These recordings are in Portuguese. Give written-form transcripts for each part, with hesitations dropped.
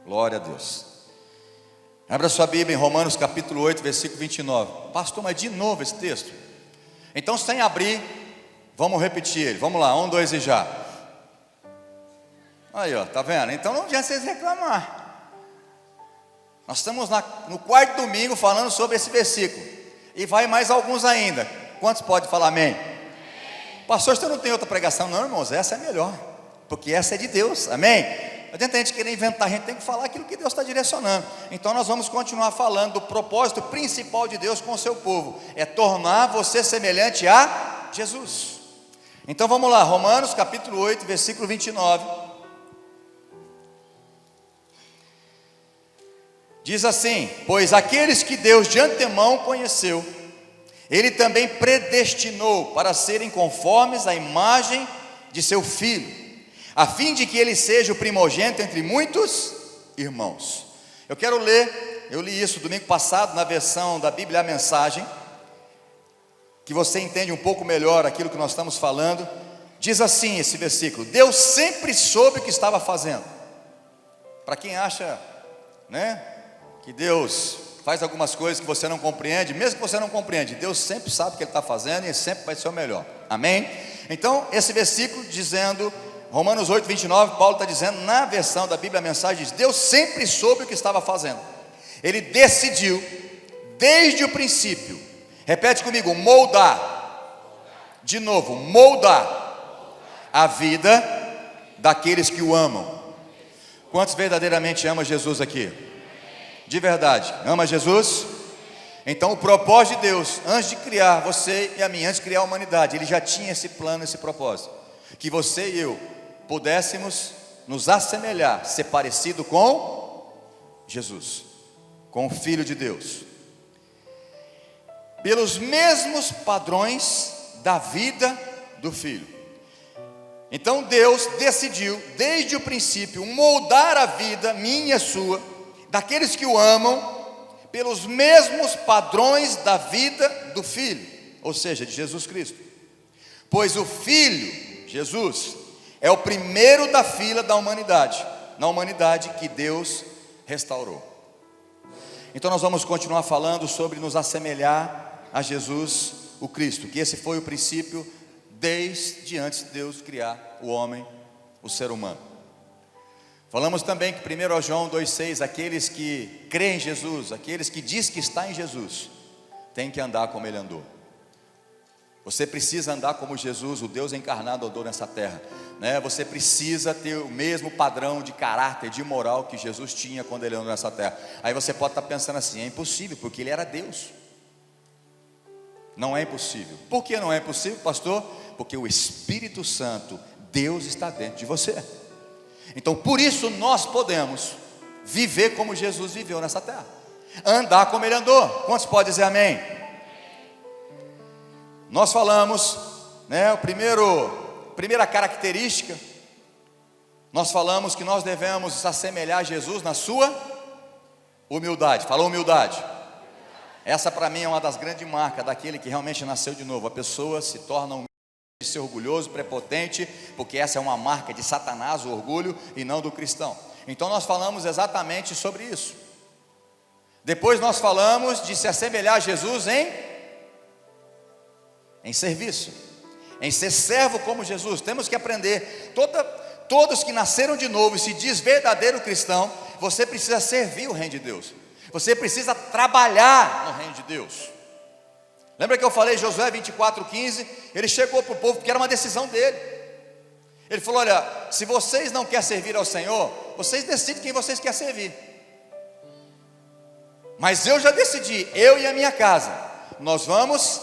Glória a Deus. Abra sua Bíblia em Romanos capítulo 8, versículo 29. Pastor, mas de novo esse texto? Então, sem abrir, vamos repetir ele. Vamos lá, 1, 2 e já. Aí, ó, tá vendo? Então não adianta vocês reclamar. Nós estamos no quarto domingo falando sobre esse versículo. E vai mais alguns ainda. Quantos podem falar amém? Pastor, você não tem outra pregação? Não, irmãos, essa é melhor. Porque essa é de Deus, amém? Não adianta a gente querer inventar, a gente tem que falar aquilo que Deus está direcionando. Então nós vamos continuar falando do propósito principal de Deus com o seu povo. É tornar você semelhante a Jesus. Então vamos lá, Romanos capítulo 8, versículo 29. Diz assim: pois aqueles que Deus de antemão conheceu, Ele também predestinou para serem conformes à imagem de seu Filho, a fim de que Ele seja o primogênito entre muitos irmãos. Eu quero ler, eu li isso domingo passado na versão da Bíblia A Mensagem, que você entende um pouco melhor aquilo que nós estamos falando. Diz assim esse versículo: Deus sempre soube o que estava fazendo. Para quem acha, né, que Deus faz algumas coisas que você não compreende, mesmo que você não compreende, Deus sempre sabe o que Ele está fazendo e sempre vai ser o melhor, amém? Então esse versículo dizendo, Romanos 8, 29, Paulo está dizendo na versão da Bíblia A Mensagem, diz: Deus sempre soube o que estava fazendo. Ele decidiu desde o princípio, repete comigo, moldar, de novo, moldar a vida daqueles que o amam. Quantos verdadeiramente amam Jesus aqui? De verdade, ama Jesus? Então o propósito de Deus, antes de criar você e a mim, antes de criar a humanidade, Ele já tinha esse plano, esse propósito, que você e eu pudéssemos nos assemelhar, ser parecido com Jesus, com o Filho de Deus, pelos mesmos padrões da vida do Filho. Então Deus decidiu desde o princípio moldar a vida minha e sua, daqueles que o amam, pelos mesmos padrões da vida do Filho, ou seja, de Jesus Cristo. Pois o Filho, Jesus, é o primeiro da fila da humanidade, na humanidade que Deus restaurou. Então nós vamos continuar falando sobre nos assemelhar a Jesus, o Cristo, que esse foi o princípio desde antes de Deus criar o homem, o ser humano. Falamos também que 1 João 2,6, aqueles que creem em Jesus, aqueles que diz que está em Jesus, tem que andar como Ele andou. Você precisa andar como Jesus, o Deus encarnado, andou nessa terra, né? Você precisa ter o mesmo padrão de caráter, de moral que Jesus tinha quando Ele andou nessa terra. Aí você pode estar pensando assim: é impossível, porque Ele era Deus. Não é impossível. Por que não é impossível, pastor? Porque o Espírito Santo, Deus, está dentro de você. Então por isso nós podemos viver como Jesus viveu nessa terra, andar como Ele andou. Quantos podem dizer amém? Nós falamos, né, primeira característica, nós falamos que nós devemos nos assemelhar a Jesus na sua humildade. Falou humildade? Essa para mim é uma das grandes marcas daquele que realmente nasceu de novo. A pessoa se torna humilde, de ser orgulhoso, prepotente, porque essa é uma marca de Satanás, o orgulho, e não do cristão. Então nós falamos exatamente sobre isso. Depois nós falamos de se assemelhar a Jesus em serviço, em ser servo como Jesus. Temos que aprender, todos que nasceram de novo e se diz verdadeiro cristão, você precisa servir o reino de Deus, você precisa trabalhar no reino de Deus. Lembra que eu falei Josué 24:15? Ele chegou para o povo, porque era uma decisão dele. Ele falou: olha, se vocês não querem servir ao Senhor, vocês decidem quem vocês querem servir, mas eu já decidi, eu e a minha casa, nós vamos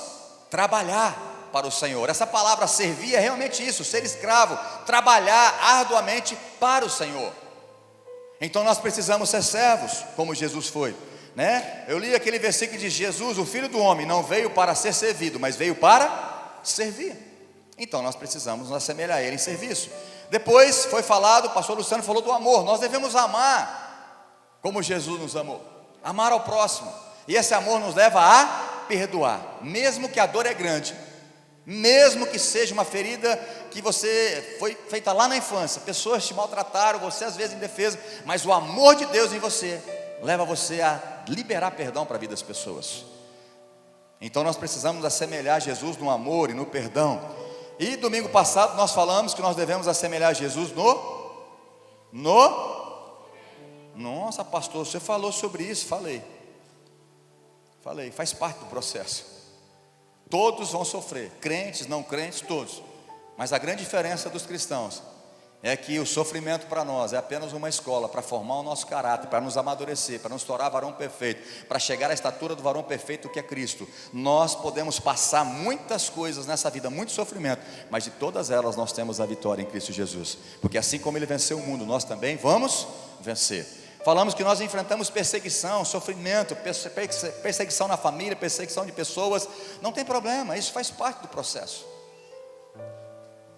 trabalhar para o Senhor. Essa palavra servir é realmente isso, ser escravo, trabalhar arduamente para o Senhor. Então nós precisamos ser servos, como Jesus foi, né? Eu li aquele versículo de Jesus: o Filho do Homem não veio para ser servido, mas veio para servir. Então nós precisamos nos assemelhar a Ele em serviço. Depois foi falado, o pastor Luciano falou do amor. Nós devemos amar como Jesus nos amou, amar ao próximo, e esse amor nos leva a perdoar, mesmo que a dor é grande, Mesmo que seja uma ferida que você foi feita lá na infância, pessoas te maltrataram, você às vezes indefesa, mas o amor de Deus em você leva você a liberar perdão para a vida das pessoas. Então nós precisamos assemelhar Jesus no amor e no perdão. E domingo passado nós falamos que nós devemos assemelhar Jesus Nossa, pastor, você falou sobre isso? Falei, faz parte do processo. Todos vão sofrer, crentes, não crentes, todos. Mas a grande diferença dos cristãos é que o sofrimento para nós é apenas uma escola para formar o nosso caráter, para nos amadurecer, para nos tornar varão perfeito, para chegar à estatura do varão perfeito que é Cristo. Nós podemos passar muitas coisas nessa vida, muito sofrimento, mas de todas elas nós temos a vitória em Cristo Jesus, porque assim como Ele venceu o mundo, nós também vamos vencer. Falamos que nós enfrentamos perseguição, sofrimento, perseguição na família, perseguição de pessoas. Não tem problema, isso faz parte do processo.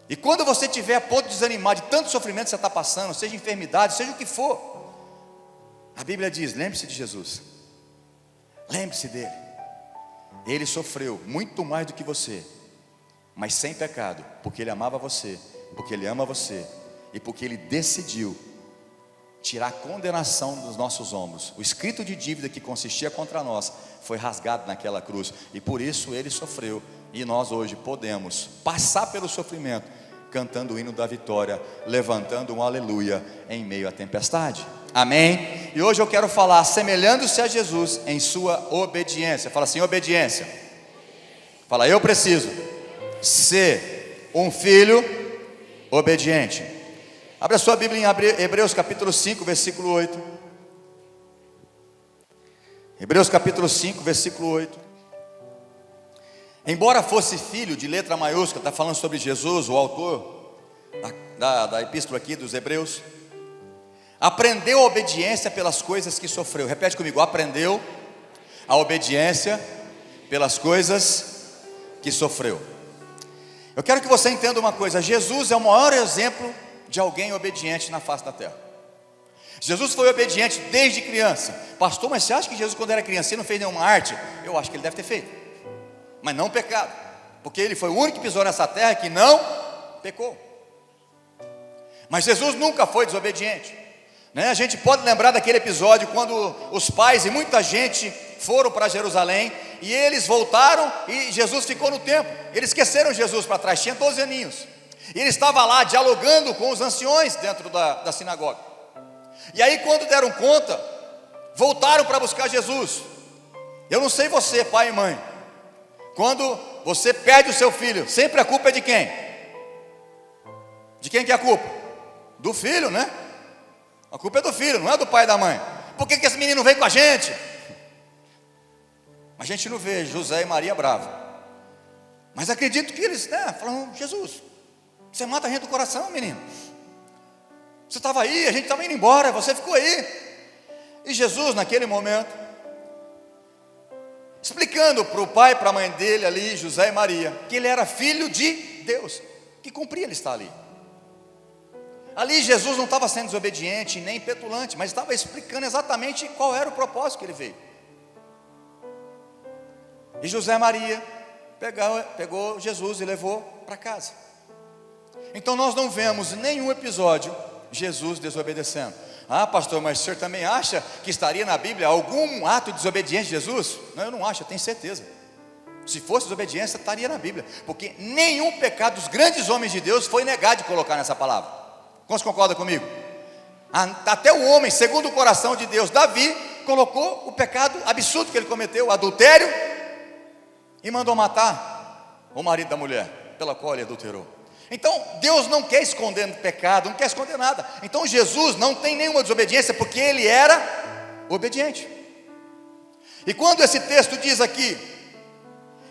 E quando você tiver a ponto de desanimar de tanto sofrimento que você está passando, seja enfermidade, seja o que for, a Bíblia diz, lembre-se de Jesus. Lembre-se dele. Ele sofreu muito mais do que você, mas sem pecado, porque ele amava você, porque ele ama você, e porque ele decidiu tirar a condenação dos nossos ombros. O escrito de dívida que consistia contra nós foi rasgado naquela cruz, e por isso ele sofreu. E nós hoje podemos passar pelo sofrimento cantando o hino da vitória, levantando um aleluia em meio à tempestade. Amém? E hoje eu quero falar, assemelhando-se a Jesus em sua obediência. Fala assim, obediência. Fala, eu preciso ser um filho obediente. Abra sua Bíblia em Hebreus capítulo 5, versículo 8. Hebreus capítulo 5, versículo 8. Embora fosse filho de letra maiúscula, está falando sobre Jesus, o autor da epístola aqui dos Hebreus, aprendeu a obediência pelas coisas que sofreu. Repete comigo, aprendeu a obediência pelas coisas que sofreu. Eu quero que você entenda uma coisa, Jesus é o maior exemplo de alguém obediente na face da terra. Jesus foi obediente desde criança. Pastor, mas você acha que Jesus quando era criança não fez nenhuma arte? Eu acho que ele deve ter feito, mas não pecado, porque ele foi o único que pisou nessa terra que não pecou. Mas Jesus nunca foi desobediente, né? A gente pode lembrar daquele episódio quando os pais e muita gente foram para Jerusalém, e eles voltaram e Jesus ficou no templo. Eles esqueceram Jesus para trás, tinha 12 aninhos, e ele estava lá dialogando com os anciões dentro da sinagoga. E aí quando deram conta, voltaram para buscar Jesus. Eu não sei você, pai e mãe, quando você perde o seu filho, sempre a culpa é de quem? De quem que é a culpa? Do filho, né? A culpa é do filho, não é do pai e da mãe. Por que esse menino veio com a gente? A gente não vê José e Maria bravos, mas acredito que eles, né, falam, Jesus, você mata a gente do coração, menino. Você estava aí, a gente estava indo embora, você ficou aí. E Jesus naquele momento, explicando para o pai e para a mãe dele ali, José e Maria, que ele era filho de Deus, que cumpria ele estar ali. Ali Jesus não estava sendo desobediente, nem petulante, mas estava explicando exatamente qual era o propósito que ele veio. E José e Maria pegou Jesus e levou para casa. Então nós não vemos nenhum episódio Jesus desobedecendo. Ah, pastor, mas o senhor também acha que estaria na Bíblia algum ato de desobediência de Jesus? Não, eu não acho, eu tenho certeza. Se fosse desobediência, estaria na Bíblia, porque nenhum pecado dos grandes homens de Deus foi negado de colocar nessa palavra. Quantos concordam comigo? Até o homem, segundo o coração de Deus, Davi, colocou o pecado absurdo que ele cometeu, o adultério, e mandou matar o marido da mulher pela qual ele adulterou. Então Deus não quer esconder pecado, não quer esconder nada. Então Jesus não tem nenhuma desobediência, porque ele era obediente. E quando esse texto diz aqui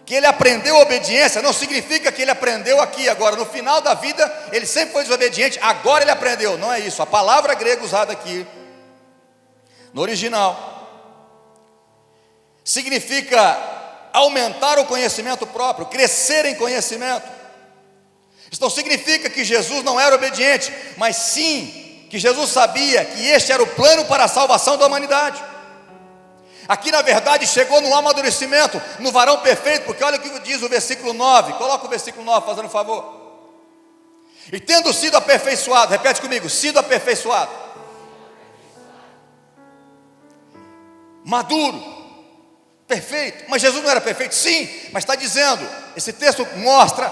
que ele aprendeu a obediência, não significa que ele aprendeu aqui agora, no final da vida ele sempre foi desobediente, agora ele aprendeu. Não é isso. A palavra grega usada aqui no original significa aumentar o conhecimento próprio, crescer em conhecimento. Isso não significa que Jesus não era obediente, mas sim que Jesus sabia que este era o plano para a salvação da humanidade. Aqui na verdade chegou no amadurecimento, no varão perfeito, porque olha o que diz o versículo 9, coloca o versículo 9, fazendo um favor. E tendo sido aperfeiçoado, repete comigo, sido aperfeiçoado, maduro, perfeito. Mas Jesus não era perfeito? Sim, mas está dizendo, esse texto mostra,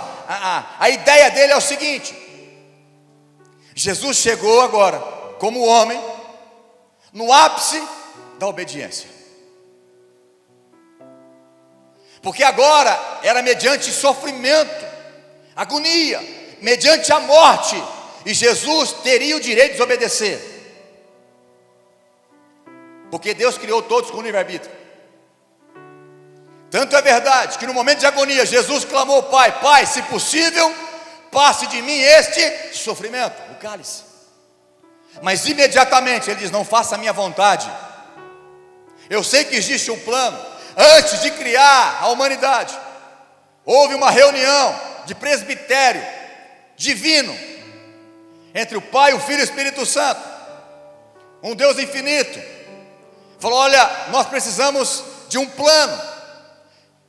a ideia dele é o seguinte: Jesus chegou agora, como homem, no ápice da obediência. Porque agora era mediante sofrimento, agonia, mediante a morte, e Jesus teria o direito de desobedecer, porque Deus criou todos com livre-arbítrio. Tanto é verdade que no momento de agonia Jesus clamou ao Pai: Pai, se possível, passe de mim este sofrimento, o cálice. Mas imediatamente ele diz: não faça a minha vontade. Eu sei que existe um plano. Antes de criar a humanidade, houve uma reunião de presbitério divino entre o Pai, o Filho e o Espírito Santo, um Deus infinito. Falou: olha, nós precisamos de um plano.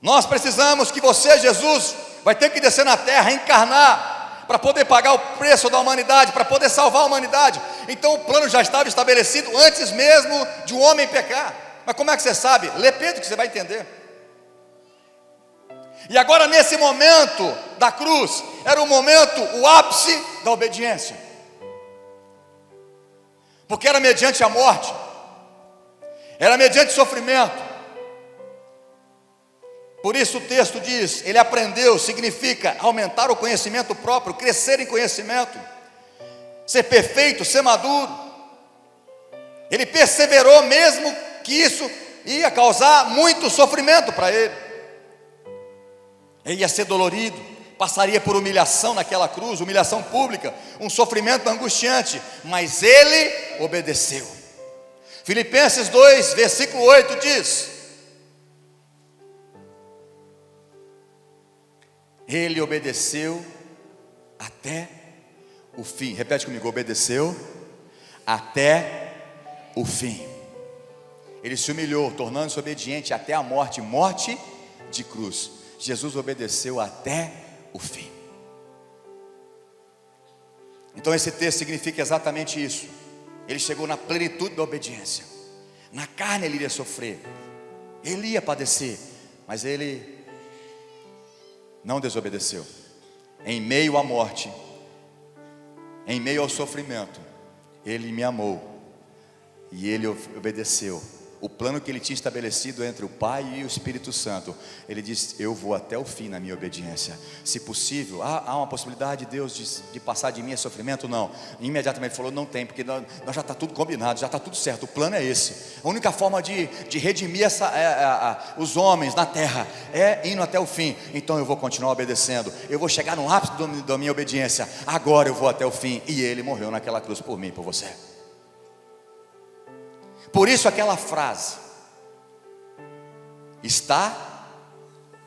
Nós precisamos que você, Jesus, vai ter que descer na terra, encarnar, para poder pagar o preço da humanidade, para poder salvar a humanidade. Então o plano já estava estabelecido antes mesmo de um homem pecar. Mas como é que você sabe? Lê Pedro que você vai entender. E agora nesse momento da cruz, era o momento, o ápice da obediência, porque era mediante a morte, era mediante sofrimento. Por isso o texto diz, ele aprendeu, significa aumentar o conhecimento próprio, crescer em conhecimento, ser perfeito, ser maduro. Ele perseverou mesmo que isso ia causar muito sofrimento para ele. Ele ia ser dolorido, passaria por humilhação naquela cruz, humilhação pública, um sofrimento angustiante, mas ele obedeceu. Filipenses 2, versículo 8 diz: ele obedeceu até o fim. Repete comigo: obedeceu até o fim. Ele se humilhou, tornando-se obediente até a morte, morte de cruz. Jesus obedeceu até o fim. Então esse texto significa exatamente isso. Ele chegou na plenitude da obediência. Na carne ele iria sofrer, ele ia padecer, mas ele não desobedeceu. Em meio à morte, em meio ao sofrimento, ele me amou e ele obedeceu o plano que ele tinha estabelecido entre o Pai e o Espírito Santo. Ele disse: eu vou até o fim na minha obediência. Se possível, há uma possibilidade de Deus de passar de mim esse sofrimento? Não. Imediatamente falou: não tem, porque nós já está tudo combinado, já está tudo certo, o plano é esse. A única forma de redimir os homens na terra é indo até o fim. Então eu vou continuar obedecendo, eu vou chegar no ápice da minha obediência. Agora eu vou até o fim. E ele morreu naquela cruz por mim e por você. Por isso aquela frase: está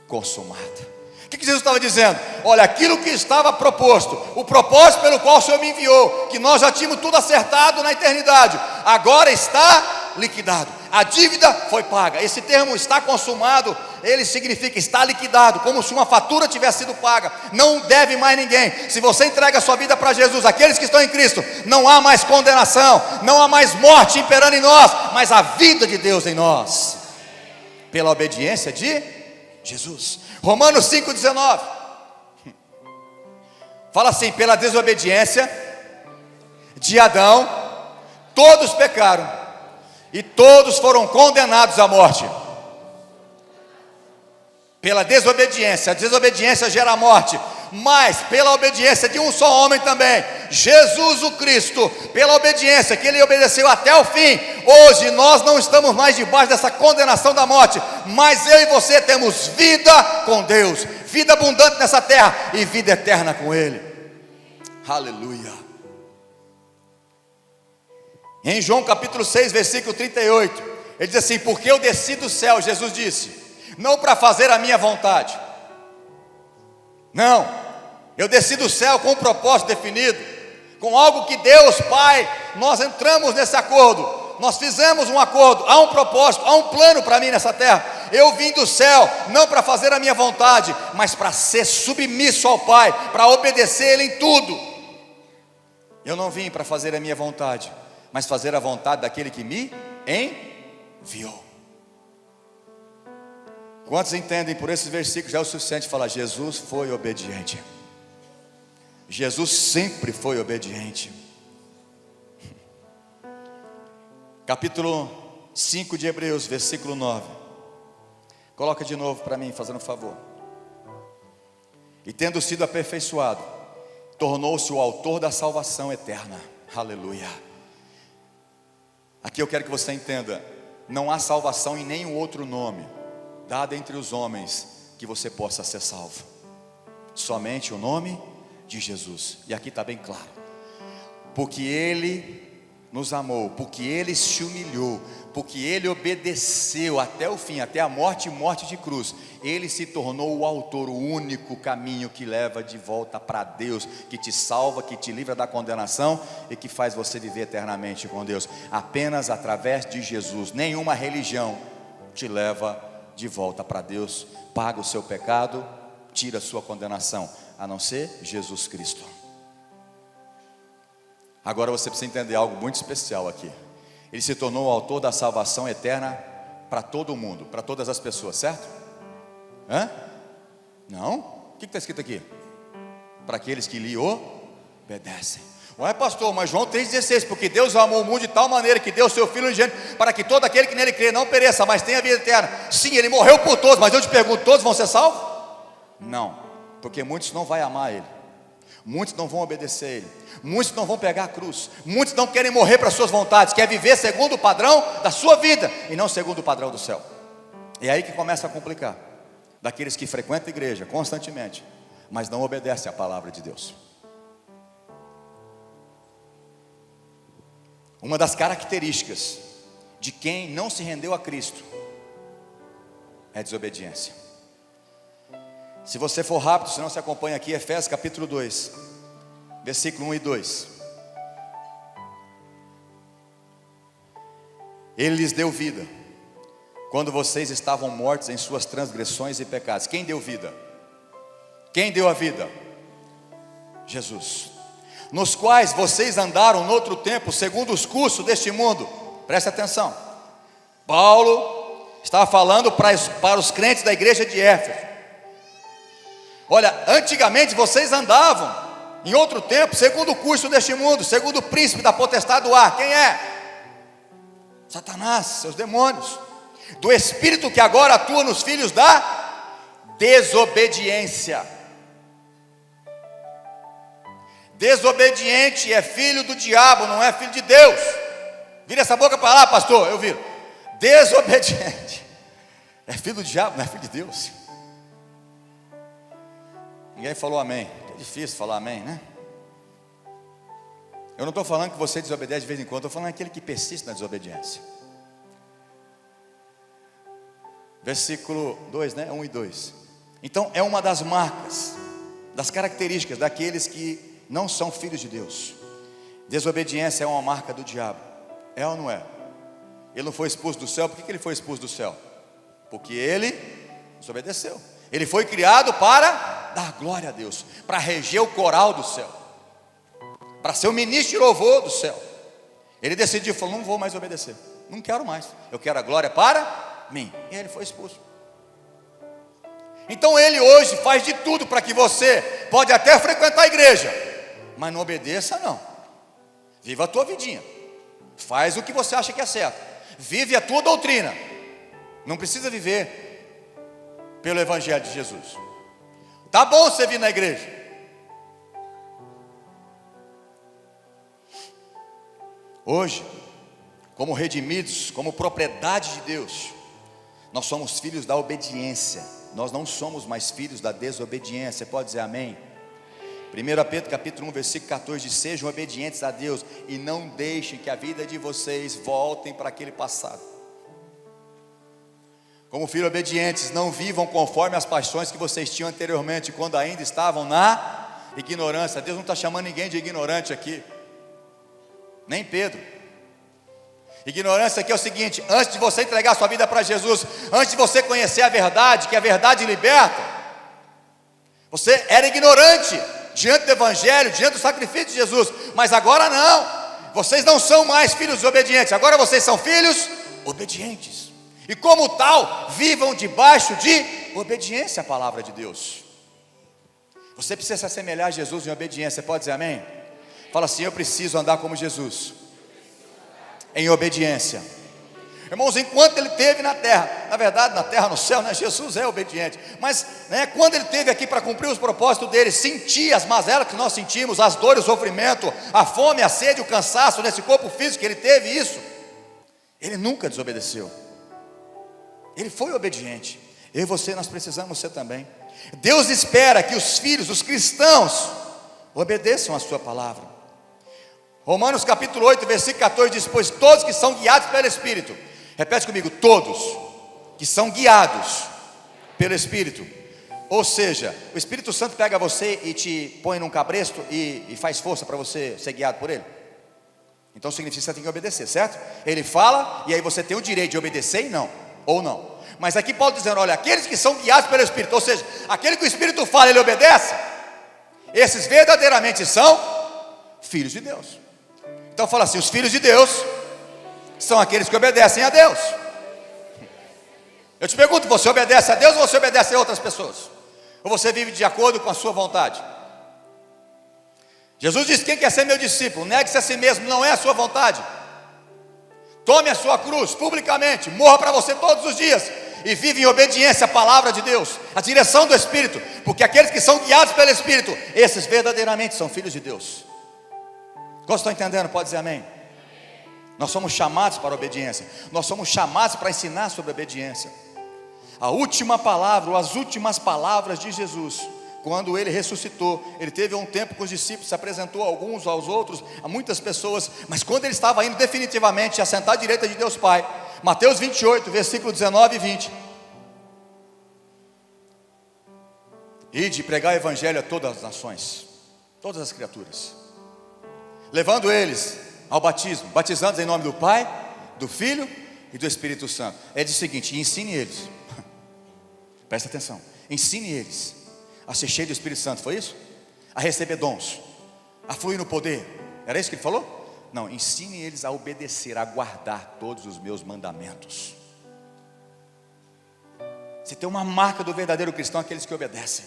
consumada. O que Jesus estava dizendo? Olha, aquilo que estava proposto, o propósito pelo qual o Senhor me enviou, que nós já tínhamos tudo acertado na eternidade, agora está liquidado. A dívida foi paga. Esse termo "está consumado", ele significa está liquidado, como se uma fatura tivesse sido paga. Não deve mais ninguém. Se você entrega a sua vida para Jesus, aqueles que estão em Cristo, não há mais condenação, não há mais morte imperando em nós, mas a vida de Deus em nós, pela obediência de Jesus. Romanos 5,19 fala assim: pela desobediência de Adão, todos pecaram e todos foram condenados à morte. Pela desobediência, a desobediência gera morte, mas pela obediência de um só homem também, Jesus o Cristo, pela obediência que ele obedeceu até o fim, hoje nós não estamos mais debaixo dessa condenação da morte, mas eu e você temos vida com Deus, vida abundante nessa terra e vida eterna com Ele. Aleluia. Em João capítulo 6, versículo 38, ele diz assim: porque eu desci do céu, Jesus disse, não para fazer a minha vontade. Não, eu desci do céu com um propósito definido, com algo que Deus Pai, nós entramos nesse acordo. nós fizemos um acordo, há um propósito, há um plano para mim nessa terra. Eu vim do céu, não para fazer a minha vontade, mas para ser submisso ao Pai, para obedecer Ele em tudo. Eu não vim para fazer a minha vontade, mas fazer a vontade daquele que me enviou. Quantos entendem por esses versículos já é o suficiente falar: Jesus foi obediente. Jesus sempre foi obediente. Capítulo 5 de Hebreus, versículo 9. Coloca de novo para mim, fazendo um favor. E tendo sido aperfeiçoado, tornou-se o autor da salvação eterna. Aleluia. Aqui eu quero que você entenda: não há salvação em nenhum outro nome dado entre os homens que você possa ser salvo. Somente o nome de Jesus. E aqui está bem claro: porque Ele nos amou, porque Ele se humilhou, porque Ele obedeceu até o fim, até a morte e morte de cruz. Ele se tornou o autor, o único caminho que leva de volta para Deus, que te salva, que te livra da condenação e que faz você viver eternamente com Deus. Apenas através de Jesus. Nenhuma religião te leva de volta para Deus, paga o seu pecado, tira a sua condenação, a não ser Jesus Cristo. Agora você precisa entender algo muito especial aqui. Ele se tornou o autor da salvação eterna para todo mundo, para todas as pessoas, certo? Hã? Não? O que está escrito aqui? Para aqueles que lhe obedecem. Ué, pastor, mas João 3,16: porque Deus amou o mundo de tal maneira que deu o seu Filho unigênito, para que todo aquele que nele crê não pereça, mas tenha vida eterna. Sim, Ele morreu por todos, mas eu te pergunto: todos vão ser salvos? Não, porque muitos não vão amar Ele, muitos não vão obedecer Ele, muitos não vão pegar a cruz, muitos não querem morrer para suas vontades, quer viver segundo o padrão da sua vida e não segundo o padrão do céu. É aí que começa a complicar. Daqueles que frequentam a igreja constantemente, mas não obedecem à palavra de Deus. Uma das características de quem não se rendeu a Cristo é a desobediência. Se você for rápido, se não se acompanha aqui, Efésios capítulo 2, versículo 1 e 2. Ele lhes deu vida quando vocês estavam mortos em suas transgressões e pecados. Quem deu vida? Quem deu a vida? Jesus. Nos quais vocês andaram no outro tempo, segundo os cursos deste mundo. Preste atenção. Paulo estava falando para os crentes da igreja de Éfeso. Olha, antigamente vocês andavam em outro tempo, segundo o curso deste mundo, segundo o príncipe da potestade do ar. Quem é? Satanás, seus demônios. Do espírito que agora atua nos filhos da desobediência. Desobediente é filho do diabo, não é filho de Deus. Vira essa boca para lá, pastor. Eu viro. Desobediente é filho do diabo, não é filho de Deus. Ninguém falou amém. É difícil falar amém, né? Eu não estou falando que você desobedece de vez em quando. Estou falando aquele que persiste na desobediência. Versículo 2, né? 1 e 2. Então é uma das marcas, das características daqueles que não são filhos de Deus. Desobediência é uma marca do diabo. É ou não é? Ele não foi expulso do céu. Por que ele foi expulso do céu? Porque ele desobedeceu. Ele foi criado para dar glória a Deus, para reger o coral do céu, para ser o ministro de louvor do céu. Ele decidiu, falou: não vou mais obedecer, não quero mais, eu quero a glória para mim. E ele foi expulso. Então ele hoje faz de tudo para que você pode até frequentar a igreja, mas não obedeça não. Viva a tua vidinha, faz o que você acha que é certo, vive a tua doutrina. Não precisa viver pelo evangelho de Jesus. Tá bom você vir na igreja, hoje, como redimidos, como propriedade de Deus, nós somos filhos da obediência. Nós não somos mais filhos da desobediência. Pode dizer amém? 1 Pedro capítulo 1 versículo 14 diz: sejam obedientes a Deus e não deixem que a vida de vocês voltem para aquele passado. Como filhos obedientes, não vivam conforme as paixões que vocês tinham anteriormente, quando ainda estavam na ignorância. Deus não está chamando ninguém de ignorante aqui, nem Pedro. Ignorância aqui é o seguinte: antes de você entregar sua vida para Jesus, antes de você conhecer a verdade, que a verdade liberta, você era ignorante diante do Evangelho, diante do sacrifício de Jesus. Mas agora não, vocês não são mais filhos obedientes, agora vocês são filhos obedientes. E como tal, vivam debaixo de obediência à palavra de Deus. Você precisa se assemelhar a Jesus em obediência, pode dizer amém? Fala assim: eu preciso andar como Jesus, em obediência. Irmãos, enquanto ele esteve na terra, na verdade na terra, no céu, né? Jesus é obediente, mas quando ele esteve aqui para cumprir os propósitos dele, sentir as mazelas que nós sentimos, as dores, o sofrimento, a fome, a sede, o cansaço nesse corpo físico que ele teve, isso, ele nunca desobedeceu, ele foi obediente. Eu e você, nós precisamos ser também. Deus espera que os filhos, os cristãos, obedeçam a sua palavra. Romanos capítulo 8, versículo 14 diz: pois todos que são guiados pelo Espírito, repete comigo, todos que são guiados pelo Espírito. Ou seja, o Espírito Santo pega você e te põe num cabresto e faz força para você ser guiado por ele. Então significa que você tem que obedecer, certo? Ele fala e aí você tem o direito de obedecer e não, ou não. Mas aqui Paulo dizendo: olha, aqueles que são guiados pelo Espírito, ou seja, aquele que o Espírito fala, ele obedece, esses verdadeiramente são filhos de Deus. Então fala assim: os filhos de Deus são aqueles que obedecem a Deus. Eu te pergunto, você obedece a Deus ou você obedece a outras pessoas? Ou você vive de acordo com a sua vontade? Jesus disse: quem quer ser meu discípulo, negue-se a si mesmo, não é a sua vontade. Tome a sua cruz publicamente, morra para você todos os dias e vive em obediência à palavra de Deus, à direção do Espírito, porque aqueles que são guiados pelo Espírito, esses verdadeiramente são filhos de Deus. Quantos estão entendendo? Pode dizer amém. Nós somos chamados para a obediência, nós somos chamados para ensinar sobre a obediência. A última palavra, ou as últimas palavras de Jesus, quando ele ressuscitou, ele teve um tempo com os discípulos, se apresentou a alguns aos outros, a muitas pessoas, mas quando ele estava indo definitivamente a sentar à direita de Deus Pai, Mateus 28, versículo 19 e 20: ide pregar o evangelho a todas as nações, todas as criaturas, levando eles ao batismo, batizando-os em nome do Pai, do Filho e do Espírito Santo. Ele diz o seguinte: ensine eles, presta atenção, ensine eles a ser cheio do Espírito Santo, foi isso? A receber dons, a fluir no poder, era isso que ele falou? Não, ensine eles a obedecer, a guardar todos os meus mandamentos. Se tem uma marca do verdadeiro cristão, aqueles que obedecem.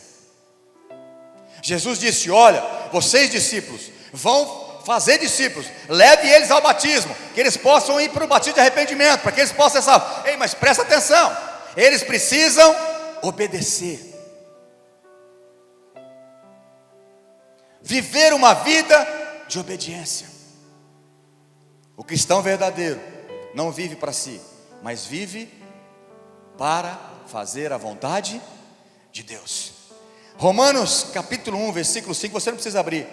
Jesus disse: olha, vocês discípulos, vão fazer discípulos, leve eles ao batismo, que eles possam ir para o batismo de arrependimento, para que eles possam ser salvos. Ei, mas presta atenção, eles precisam obedecer, viver uma vida de obediência. O cristão verdadeiro não vive para si, mas vive para fazer a vontade de Deus. Romanos capítulo 1, versículo 5, você não precisa abrir,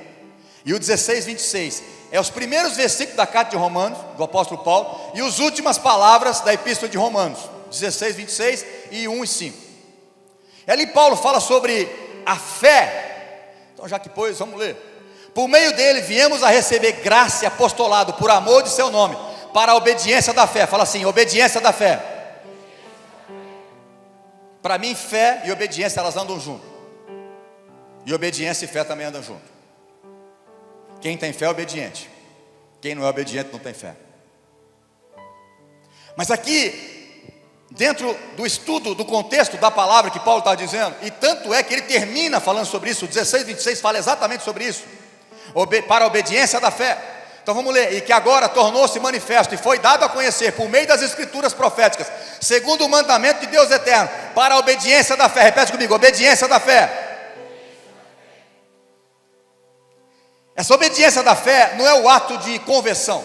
e o 16, 26, é os primeiros versículos da carta de Romanos, do apóstolo Paulo, e as últimas palavras da epístola de Romanos, 16, 26 e 1 e 5. Ali Paulo fala sobre a fé. Então já que pôs, vamos ler. Por meio dele viemos a receber graça e apostolado por amor de seu nome, para a obediência da fé. Fala assim: obediência da fé. Para mim, fé e obediência, elas andam junto. E obediência e fé também andam junto. Quem tem fé é obediente, quem não é obediente não tem fé. Mas aqui, dentro do estudo, do contexto da palavra que Paulo está dizendo, e tanto é que ele termina falando sobre isso, o 16, 26 fala exatamente sobre isso, para a obediência da fé. Então vamos ler: e que agora tornou-se manifesto e foi dado a conhecer por meio das escrituras proféticas, segundo o mandamento de Deus eterno, para a obediência da fé. Repete comigo: obediência da fé. Essa obediência da fé não é o ato de conversão,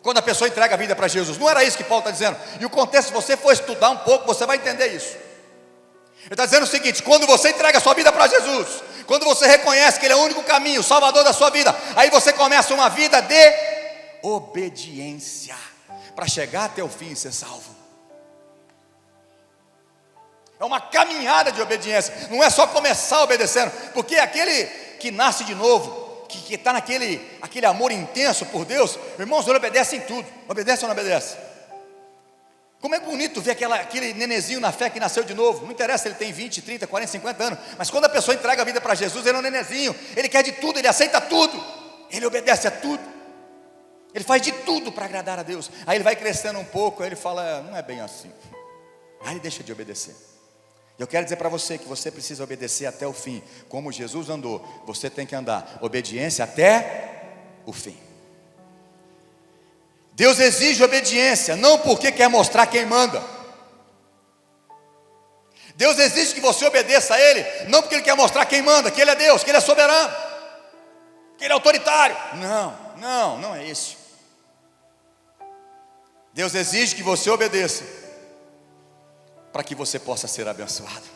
quando a pessoa entrega a vida para Jesus. Não era isso que Paulo está dizendo. E o contexto, se você for estudar um pouco, você vai entender isso. Ele está dizendo o seguinte: quando você entrega a sua vida para Jesus, quando você reconhece que Ele é o único caminho, o Salvador da sua vida, aí você começa uma vida de obediência, para chegar até o fim e ser salvo. É uma caminhada de obediência, não é só começar obedecendo, porque aquele que nasce de novo, que está aquele amor intenso por Deus, irmãos, ele obedece em tudo. Obedece ou não obedece? Como é bonito ver aquele nenezinho na fé que nasceu de novo. Não interessa se ele tem 20, 30, 40, 50 anos, mas quando a pessoa entrega a vida para Jesus, ele é um nenezinho, ele quer de tudo, ele aceita tudo, ele obedece a tudo, ele faz de tudo para agradar a Deus. Aí ele vai crescendo um pouco, aí ele fala, não é bem assim. Aí ele deixa de obedecer. Eu quero dizer para você que você precisa obedecer até o fim. Como Jesus andou, você tem que andar. Obediência até o fim. Deus exige obediência, não porque quer mostrar quem manda. Deus exige que você obedeça a Ele, não porque Ele quer mostrar quem manda, que Ele é Deus, que Ele é soberano, que Ele é autoritário. Não é isso. Deus exige que você obedeça, para que você possa ser abençoado.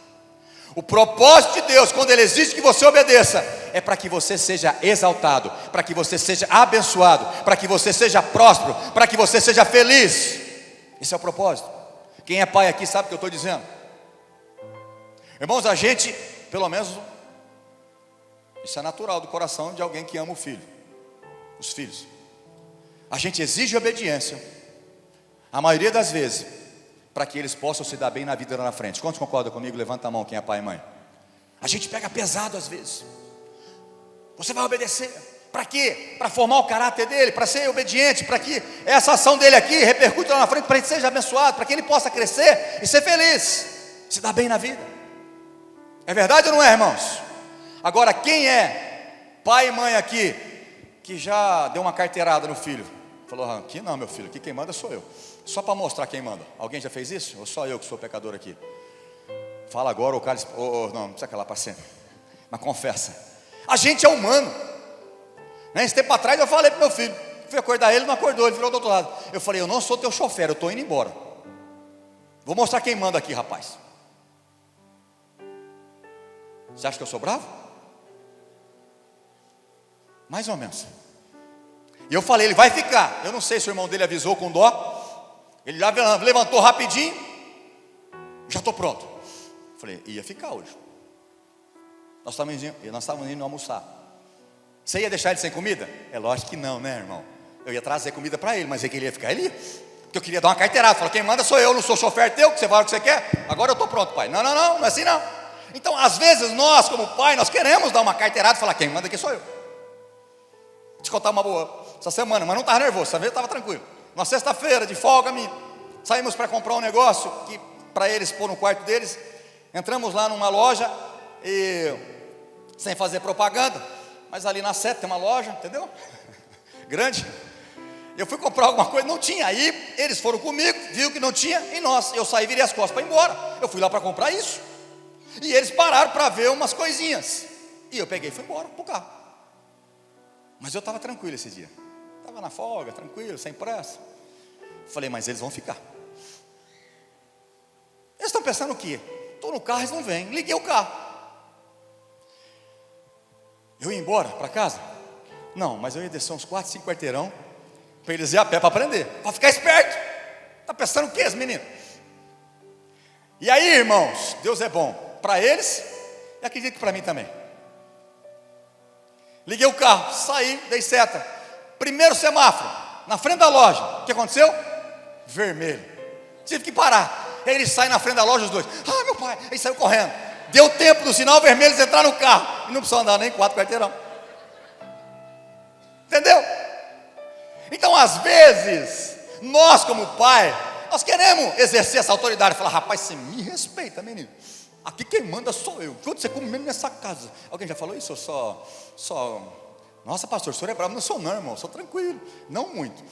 O propósito de Deus, quando Ele exige que você obedeça, é para que você seja exaltado, para que você seja abençoado, para que você seja próspero, para que você seja feliz. Esse é o propósito. Quem é pai aqui sabe o que eu estou dizendo. Irmãos, a gente, pelo menos, isso é natural do coração de alguém que ama o filho, os filhos. A gente exige obediência, a maioria das vezes, para que eles possam se dar bem na vida lá na frente. Quantos concordam comigo? Levanta a mão quem é pai e mãe. A gente pega pesado às vezes. Você vai obedecer, para quê? Para formar o caráter dele, para ser obediente, para que essa ação dele aqui repercute lá na frente, para que ele seja abençoado, para que ele possa crescer e ser feliz, se dar bem na vida. É verdade ou não é, irmãos? Agora, quem é pai e mãe aqui que já deu uma carteirada no filho? Falou, aqui não, meu filho, aqui quem manda sou eu. Só para mostrar quem manda. Alguém já fez isso? Ou só eu que sou pecador aqui? Fala agora, o cara... não precisa calar para sempre. Mas confessa. A gente é humano. Esse tempo atrás eu falei para meu filho. Fui acordar ele, não acordou, ele virou do outro lado. Eu falei, eu não sou teu chofer, eu estou indo embora. Vou mostrar quem manda aqui, rapaz. Você acha que eu sou bravo? Mais ou menos. E eu falei, ele vai ficar. Eu não sei se o irmão dele avisou com dó. Ele já levantou rapidinho. Já estou pronto. Falei, ia ficar hoje. Nós estávamos indo almoçar. Você ia deixar ele sem comida? É lógico que não, né, irmão? Eu ia trazer comida para ele, mas ele ia ficar, ele ia. Porque eu queria dar uma carteirada. Falei, quem manda sou eu, não sou chofer teu, que você vai o que você quer. Agora eu estou pronto, pai. Não é assim não. Então, às vezes nós, como pai, nós queremos dar uma carteirada e falar, quem manda aqui sou eu. Vou te contar uma boa. Essa semana, mas não estava nervoso, essa vez estava tranquilo. Uma sexta-feira, de folga minha, saímos para comprar um negócio que para eles pôr no quarto deles. Entramos lá numa loja e sem fazer propaganda, mas ali na seta tem uma loja, entendeu? Grande. Eu fui comprar alguma coisa, não tinha. Aí eles foram comigo, viu que não tinha, e eu saí, virei as costas para ir embora. Eu fui lá para comprar isso. E eles pararam para ver umas coisinhas. E eu peguei e fui embora para o carro. Mas eu estava tranquilo esse dia. Estava na folga, tranquilo, sem pressa. Falei, mas eles vão ficar. Eles estão pensando o quê? Estou no carro, eles não vêm. Liguei o carro. Eu ia embora para casa? Não, mas eu ia descer uns 4, 5 quarteirão para eles ir a pé para aprender, para ficar esperto. Está pensando o quê, esse menino? E aí, irmãos, Deus é bom para eles e acredito que para mim também. Liguei o carro, saí, dei seta. Primeiro semáforo, na frente da loja. O que aconteceu? Vermelho. Tive que parar. Aí eles saem na frente da loja, os dois. Ah, meu pai. Aí saiu correndo. Deu tempo do sinal vermelho, eles entraram no carro. E não precisou andar nem 4 quarteirão. Entendeu? Então, às vezes, nós como pai, nós queremos exercer essa autoridade. Falar, rapaz, você me respeita, menino. Aqui quem manda sou eu. Quando você come mesmo nessa casa. Alguém já falou isso? Eu só... Nossa, pastor, o senhor é bravo? Não sou não, irmão, sou tranquilo. Não muito.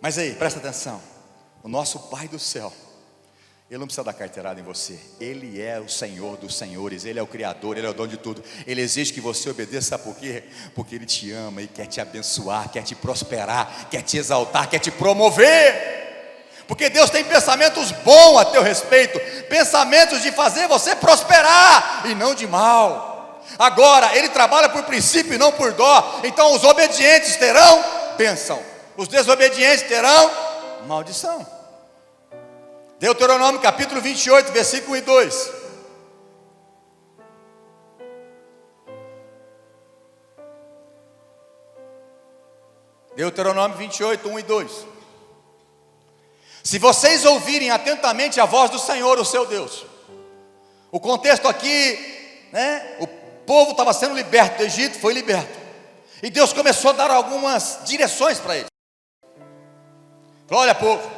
Mas aí, presta atenção. O nosso Pai do céu, Ele não precisa dar carteirada em você. Ele é o Senhor dos senhores. Ele é o Criador, Ele é o dono de tudo. Ele exige que você obedeça, sabe por quê? Porque Ele te ama e quer te abençoar, quer te prosperar, quer te exaltar, quer te promover. Porque Deus tem pensamentos bons a teu respeito, pensamentos de fazer você prosperar e não de mal. Agora, Ele trabalha por princípio e não por dó. Então os obedientes terão bênção, os desobedientes terão maldição. Deuteronômio capítulo 28, versículo 1 e 2. Deuteronômio 28, 1 e 2. Se vocês ouvirem atentamente a voz do Senhor, o seu Deus. O contexto aqui, né? O povo estava sendo liberto do Egito, foi liberto. E Deus começou a dar algumas direções para eles. Falou: olha, povo,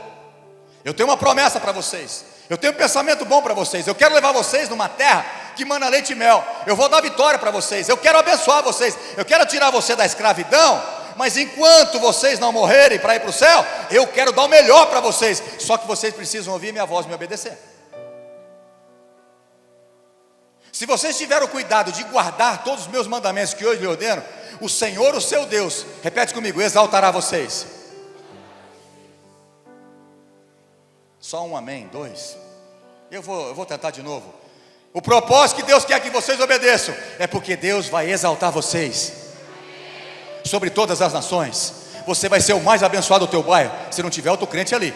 eu tenho uma promessa para vocês. Eu tenho um pensamento bom para vocês. Eu quero levar vocês numa terra que mana leite e mel. Eu vou dar vitória para vocês. Eu quero abençoar vocês. Eu quero tirar você da escravidão. Mas enquanto vocês não morrerem para ir para o céu, eu quero dar o melhor para vocês. Só que vocês precisam ouvir minha voz e me obedecer. Se vocês tiverem o cuidado de guardar todos os meus mandamentos que hoje lhe ordeno, o Senhor, o seu Deus, repete comigo, exaltará vocês. Só um amém, dois. Eu vou tentar de novo. O propósito que Deus quer que vocês obedeçam é porque Deus vai exaltar vocês sobre todas as nações. Você vai ser o mais abençoado do teu bairro, se não tiver outro crente ali.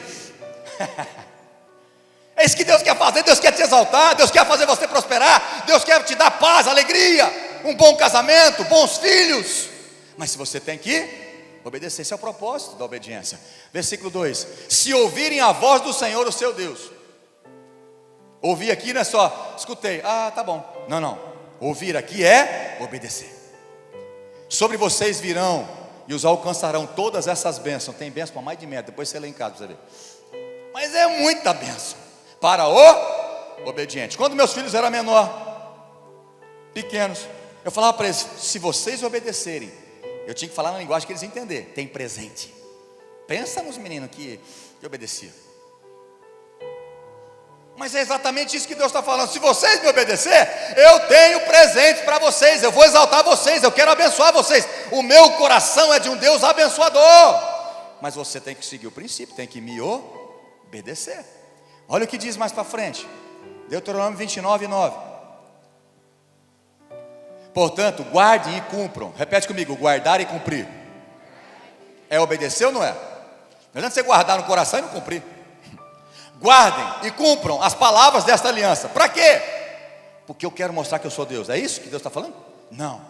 É isso que Deus quer fazer. Deus quer te exaltar, Deus quer fazer você prosperar, Deus quer te dar paz, alegria, um bom casamento, bons filhos. Mas se você tem que obedecer, esse é o propósito da obediência. Versículo 2: se ouvirem a voz do Senhor, o seu Deus. Ouvir aqui não é só, escutei, tá bom. Não, ouvir aqui é obedecer. Sobre vocês virão e os alcançarão todas essas bênçãos. Tem bênção para mais de metro, depois você lê em casa para você ver. Mas é muita bênção para o obediente. Quando meus filhos eram pequenos, eu falava para eles: se vocês obedecerem, eu tinha que falar na linguagem que eles entenderem. Tem presente. Pensa nos meninos que obedeciam. Mas é exatamente isso que Deus está falando. Se vocês me obedecer, eu tenho presente para vocês. Eu vou exaltar vocês, eu quero abençoar vocês. O meu coração é de um Deus abençoador. Mas você tem que seguir o princípio, tem que me obedecer. Olha o que diz mais para frente, Deuteronômio 29, 9. Portanto, guardem e cumpram. Repete comigo, guardar e cumprir. É obedecer ou não é? Não adianta você guardar no coração e não cumprir. Guardem e cumpram as palavras desta aliança. Para quê? Porque eu quero mostrar que eu sou Deus. É isso que Deus está falando? Não.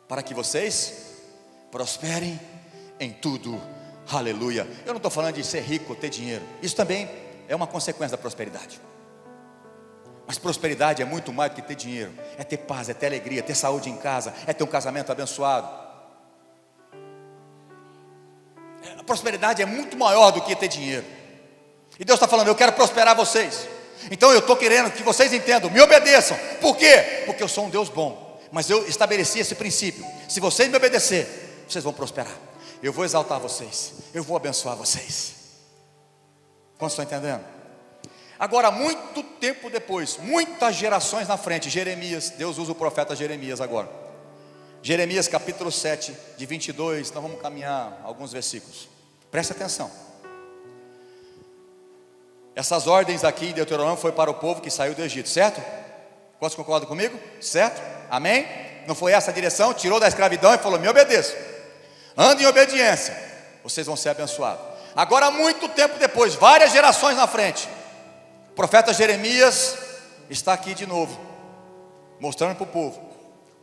Para que vocês prosperem em tudo. Aleluia. Eu não estou falando de ser rico, ter dinheiro. Isso também é uma consequência da prosperidade. Mas prosperidade é muito mais do que ter dinheiro. É ter paz, é ter alegria, é ter saúde em casa, é ter um casamento abençoado. A prosperidade é muito maior do que ter dinheiro. E Deus está falando: eu quero prosperar vocês. Então eu estou querendo que vocês entendam, me obedeçam. Por quê? Porque eu sou um Deus bom. Mas eu estabeleci esse princípio: se vocês me obedecer, vocês vão prosperar. Eu vou exaltar vocês, eu vou abençoar vocês. Quantos estão entendendo? Agora, muito tempo depois, muitas gerações na frente, Jeremias, Deus usa o profeta Jeremias agora. Jeremias capítulo 7, de 22, nós vamos caminhar alguns versículos. Preste atenção. Essas ordens aqui em Deuteronômio foi para o povo que saiu do Egito, certo? Quantos concordam comigo? Certo? Amém? Não foi essa a direção? Tirou da escravidão e falou: me obedeçam. Andem em obediência, vocês vão ser abençoados. Agora, muito tempo depois, várias gerações na frente, o profeta Jeremias está aqui de novo, mostrando para o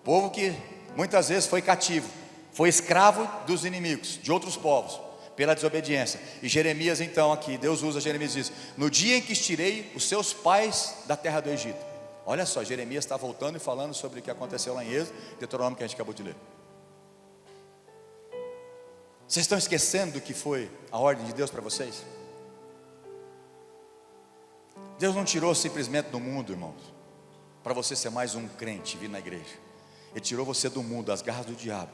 povo que muitas vezes foi cativo, foi escravo dos inimigos, de outros povos, pela desobediência. E Jeremias então aqui, Deus usa Jeremias e diz: no dia em que tirei os seus pais da terra do Egito. Olha só, Jeremias está voltando e falando sobre o que aconteceu lá em Êxodo, Deuteronômio, que a gente acabou de ler. Vocês estão esquecendo do que foi a ordem de Deus para vocês? Deus não tirou simplesmente do mundo, irmãos, para você ser mais um crente vir na igreja. Ele tirou você do mundo, das garras do diabo,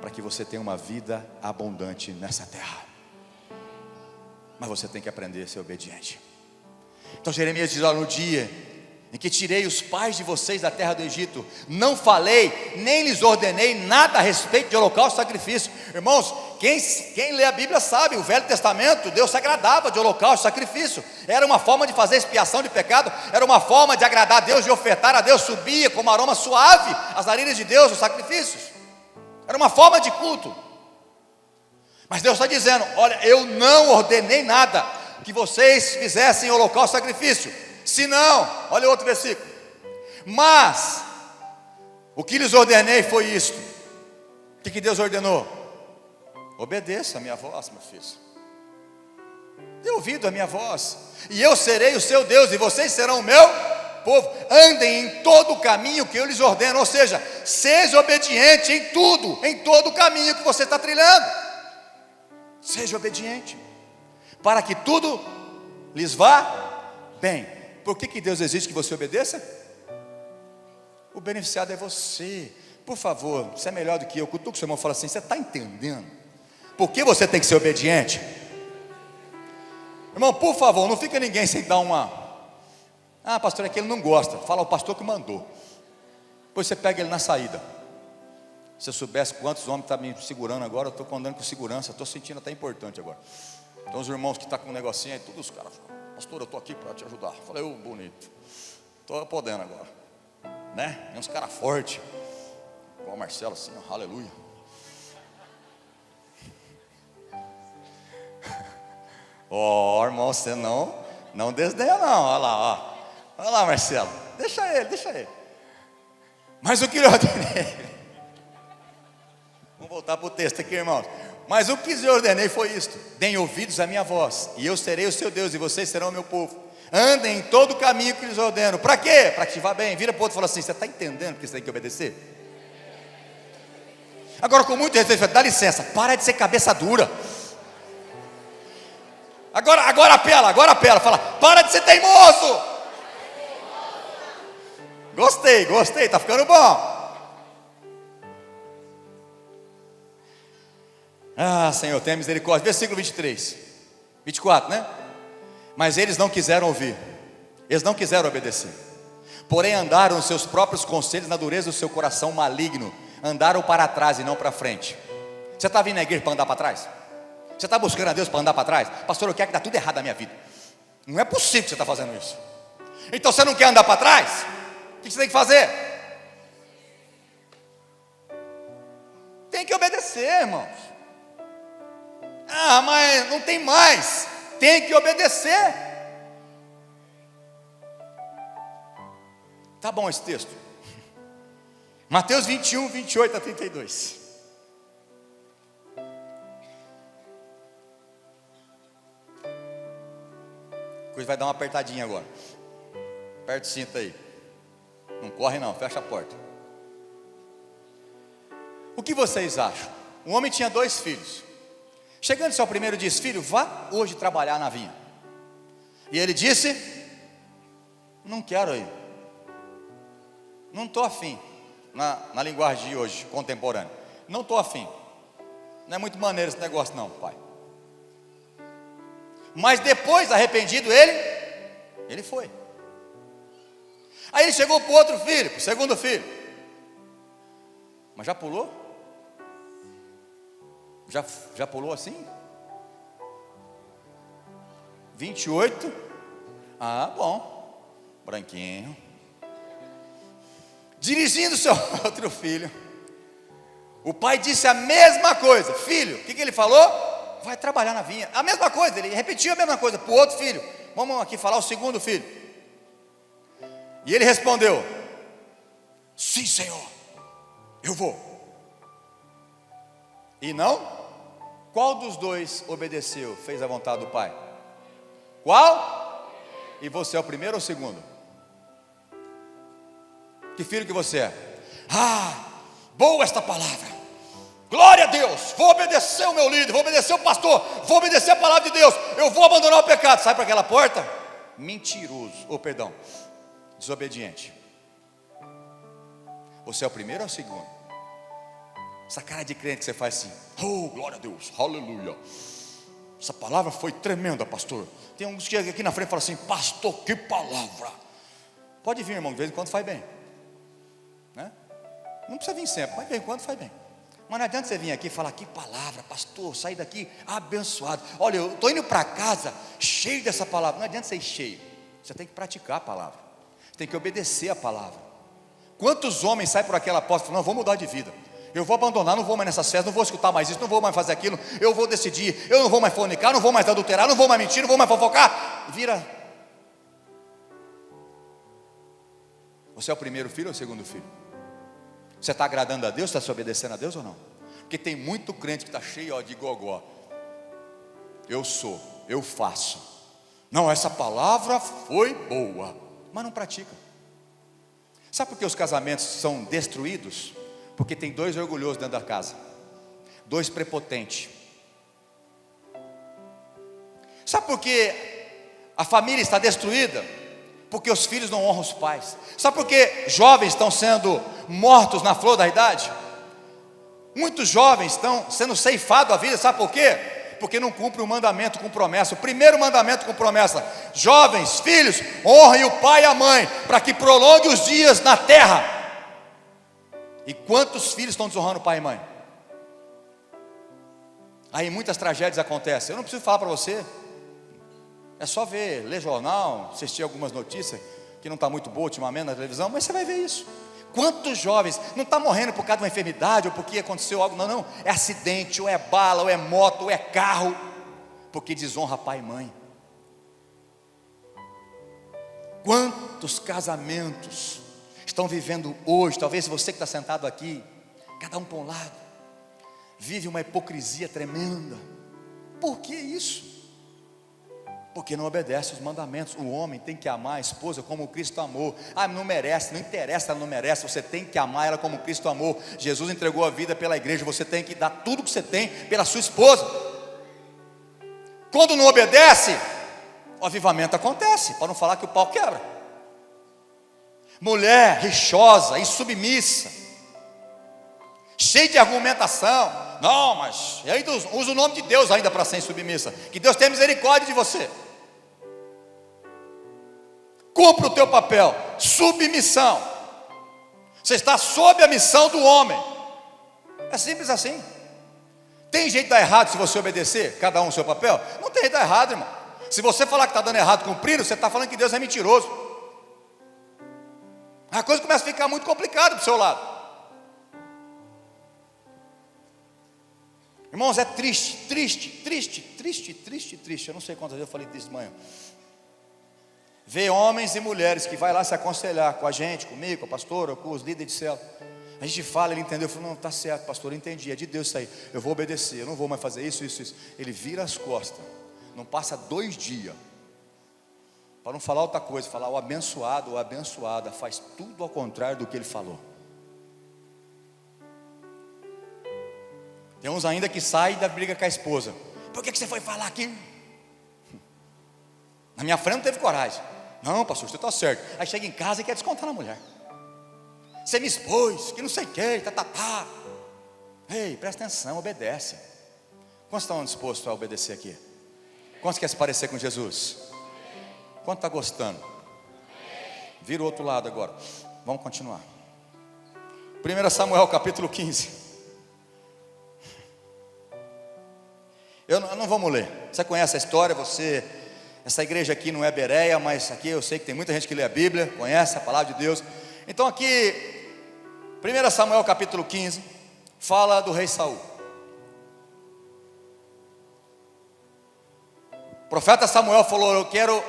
para que você tenha uma vida abundante nessa terra. Mas você tem que aprender a ser obediente. Então Jeremias diz: olha, no dia em que tirei os pais de vocês da terra do Egito, não falei, nem lhes ordenei nada a respeito de holocausto e sacrifício. Irmãos, quem lê a Bíblia sabe, o Velho Testamento, Deus se agradava de holocausto e sacrifício. Era uma forma de fazer expiação de pecado, era uma forma de agradar a Deus, de ofertar a Deus. Subia como aroma suave as narinas de Deus, os sacrifícios. Era uma forma de culto. Mas Deus está dizendo: olha, eu não ordenei nada que vocês fizessem holocausto e sacrifício. Se não, olha outro versículo. Mas o que lhes ordenei foi isto. O que Deus ordenou? Obedeça a minha voz, meu filho. Dê ouvido à minha voz, e eu serei o seu Deus, e vocês serão o meu povo. Andem em todo o caminho que eu lhes ordeno, ou seja, seja obediente em tudo, em todo o caminho que você está trilhando. Seja obediente, para que tudo lhes vá bem. Por que Deus exige que você obedeça? O beneficiado é você. Por favor, você é melhor do que eu. Cutuca o seu irmão e fala assim: você está entendendo por que você tem que ser obediente? Irmão, por favor, não fica ninguém sem dar uma: ah, pastor, é que ele não gosta. Fala o pastor que mandou. Depois você pega ele na saída. Se eu soubesse quantos homens estão me segurando agora, eu estou andando com segurança, estou sentindo até importante agora. Então os irmãos que estão com um negocinho aí, todos os caras falam: pastor, eu estou aqui para te ajudar. Eu falei: ô, bonito, estou podendo agora, né? Tem uns caras fortes, igual o Marcelo assim, ó, aleluia. Ó, irmão, você não desdenha não, olha lá, ó. Olha lá, Marcelo, deixa ele. Mas o que eu ordenei, vamos voltar para o texto aqui, irmãos. Mas o que eu ordenei foi isto: deem ouvidos à minha voz, e eu serei o seu Deus, e vocês serão o meu povo. Andem em todo o caminho que lhes ordeno. Para quê? Para que te vá bem. Vira para o outro e fala assim: você está entendendo que você tem que obedecer? Agora, com muito respeito, dá licença, para de ser cabeça dura. Agora apela, fala: para de ser teimoso. Gostei, está ficando bom. Ah, Senhor, tenha misericórdia. Versículo 24, né? Mas eles não quiseram ouvir, eles não quiseram obedecer, porém andaram nos seus próprios conselhos, na dureza do seu coração maligno. Andaram para trás e não para frente. Você está vindo na igreja para andar para trás? Você está buscando a Deus para andar para trás? Pastor, eu quero que dá tudo errado na minha vida. Não é possível que você está fazendo isso. Então você não quer andar para trás? O que você tem que fazer? Tem que obedecer, irmãos. Ah, mas não tem mais. Tem que obedecer. Tá bom esse texto. Mateus 21, 28 a 32. Coisa vai dar uma apertadinha agora. Aperta o cinto aí. Não corre não, fecha a porta. O que vocês acham? Um homem tinha 2 filhos. Chegando ao primeiro, disse: filho, vá hoje trabalhar na vinha. E ele disse: não quero ir. Não estou afim. Na linguagem de hoje, contemporânea, não estou afim. Não é muito maneiro esse negócio não, pai. Mas depois, arrependido, ele foi. Aí ele chegou para o outro filho, para o segundo filho. Mas já pulou? Já pulou assim? 28. Ah, bom. Branquinho. Dirigindo seu outro filho, o pai disse a mesma coisa. Filho, o que ele falou? Vai trabalhar na vinha. A mesma coisa, ele repetiu a mesma coisa para o outro filho. Vamos aqui falar o segundo filho. E ele respondeu: sim, Senhor, eu vou. E não? Qual dos 2 obedeceu, fez a vontade do pai? Qual? E você é o primeiro ou o segundo? Que filho que você é? Ah, boa esta palavra. Glória a Deus. Vou obedecer o meu líder, vou obedecer o pastor, vou obedecer a palavra de Deus. Eu vou abandonar o pecado. Sai para aquela porta. Mentiroso, desobediente. Você é o primeiro ou o segundo? Essa cara de crente que você faz assim: oh, glória a Deus, aleluia. Essa palavra foi tremenda, pastor. Tem uns que aqui na frente falam assim: pastor, que palavra. Pode vir, irmão, de vez em quando faz bem, né? Não precisa vir sempre, mas de vez em quando faz bem. Mas não adianta você vir aqui e falar: que palavra, pastor, sair daqui abençoado. Olha, eu estou indo para casa cheio dessa palavra. Não adianta você ir cheio, você tem que praticar a palavra, tem que obedecer a palavra. Quantos homens saem por aquela porta e falam: não, vou mudar de vida, eu vou abandonar, não vou mais nessas festas, não vou escutar mais isso, não vou mais fazer aquilo, eu vou decidir, eu não vou mais fornicar, não vou mais adulterar, não vou mais mentir, não vou mais fofocar. Vira. Você é o primeiro filho ou o segundo filho? Você está agradando a Deus? Está se obedecendo a Deus ou não? Porque tem muito crente que está cheio, ó, de gogó. Eu sou, eu faço. Não, essa palavra foi boa, mas não pratica. Sabe por que os casamentos são destruídos? Porque tem dois orgulhosos dentro da casa, dois prepotentes. Sabe por que a família está destruída? Porque os filhos não honram os pais. Sabe por que jovens estão sendo mortos na flor da idade? Muitos jovens estão sendo ceifados a vida, sabe por quê? Porque não cumprem o mandamento com promessa. O primeiro mandamento com promessa: jovens, filhos, honrem o pai e a mãe, para que prolongue os dias na terra. E quantos filhos estão desonrando pai e mãe? Aí muitas tragédias acontecem. Eu não preciso falar para você, é só ver, ler jornal, assistir algumas notícias que não está muito boa ultimamente na televisão, mas você vai ver isso. Quantos jovens não estão morrendo por causa de uma enfermidade ou porque aconteceu algo? Não, é acidente, ou é bala, ou é moto, ou é carro, porque desonra pai e mãe. Quantos casamentos estão vivendo hoje? Talvez você que está sentado aqui, cada um para um lado, vive uma hipocrisia tremenda. Por que isso? Porque não obedece os mandamentos. O homem tem que amar a esposa como Cristo amou. Ah, não merece, não interessa, ela não merece. Você tem que amar ela como Cristo amou. Jesus entregou a vida pela igreja. Você tem que dar tudo que você tem pela sua esposa. Quando não obedece, o avivamento acontece, para não falar que o pau quebra. Mulher rixosa, insubmissa, cheia de argumentação. Não, mas eu ainda uso o nome de Deus ainda para ser insubmissa. Que Deus tenha misericórdia de você. Cumpra o teu papel. Submissão. Você está sob a missão do homem. É simples assim. Tem jeito de dar errado se você obedecer? Cada um o seu papel? Não tem jeito de dar errado, irmão. Se você falar que está dando errado cumprindo, você está falando que Deus é mentiroso. A coisa começa a ficar muito complicada do seu lado. Irmãos, é triste. Eu não sei quantas vezes eu falei disso de manhã. Ver homens e mulheres que vai lá se aconselhar com a gente, comigo, com a pastora, com os líderes de célula. A gente fala, ele entendeu, eu falo, não, está certo, pastor, eu entendi, é de Deus isso aí, eu vou obedecer, eu não vou mais fazer isso. Ele vira as costas, não passa 2 dias, para não falar outra coisa, falar o abençoado ou abençoada faz tudo ao contrário do que ele falou. Tem uns ainda que saem da briga com a esposa. Por que você foi falar aqui? Na minha frente não teve coragem. Não, pastor, você está certo. Aí chega em casa e quer descontar na mulher. Você me expôs, que não sei o que, tá. Ei, presta atenção, obedece. Quantos estão dispostos a obedecer aqui? Quantos querem se parecer com Jesus? Quanto está gostando? Vira o outro lado agora. Vamos continuar. 1 Samuel capítulo 15. Eu não vamos ler. Você conhece a história, essa igreja aqui não é Bereia, mas aqui eu sei que tem muita gente que lê a Bíblia, conhece a palavra de Deus. Então aqui, 1 Samuel capítulo 15, fala do rei Saul. O profeta Samuel falou: eu quero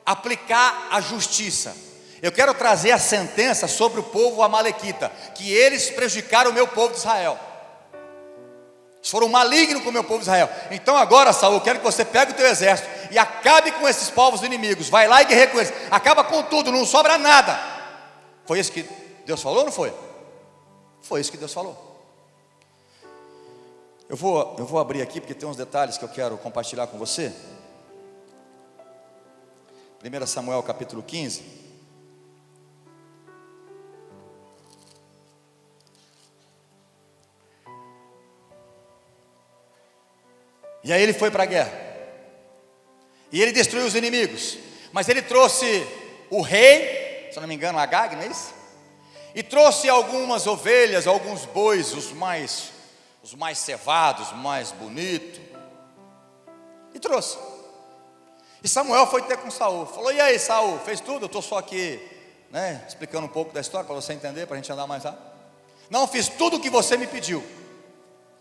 aplicar a justiça, eu quero trazer a sentença sobre o povo amalequita, que eles prejudicaram o meu povo de Israel. Eles foram malignos com o meu povo de Israel. Então agora, Saul, eu quero que você pegue o teu exército e acabe com esses povos inimigos. Vai lá e guerreia com eles. Acaba com tudo, não sobra nada. Foi isso que Deus falou ou não foi? Foi isso que Deus falou. Eu vou abrir aqui porque tem uns detalhes que eu quero compartilhar com você. 1 Samuel capítulo 15. E aí ele foi para a guerra. E ele destruiu os inimigos. Mas ele trouxe o rei, se eu não me engano, Agag, não é isso? E trouxe algumas ovelhas, alguns bois, os mais cevados, os mais bonitos. E trouxe. E Samuel foi ter com Saul. Falou: e aí, Saul, fez tudo? Eu estou só aqui, explicando um pouco da história para você entender, para a gente andar mais rápido. Não, fiz tudo o que você me pediu.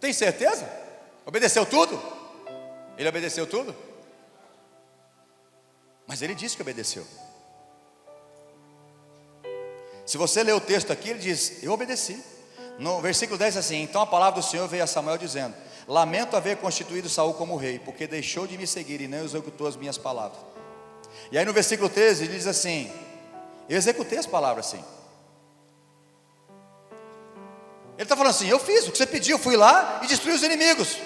Tem certeza? Obedeceu tudo? Ele obedeceu tudo? Mas ele disse que obedeceu. Se você ler o texto aqui, ele diz: eu obedeci. No versículo 10 assim: então a palavra do Senhor veio a Samuel dizendo: lamento haver constituído Saul como rei, porque deixou de me seguir e não executou as minhas palavras. E aí no versículo 13 ele diz assim: eu executei as palavras sim. Ele está falando assim: eu fiz o que você pediu, fui lá e destruí os inimigos.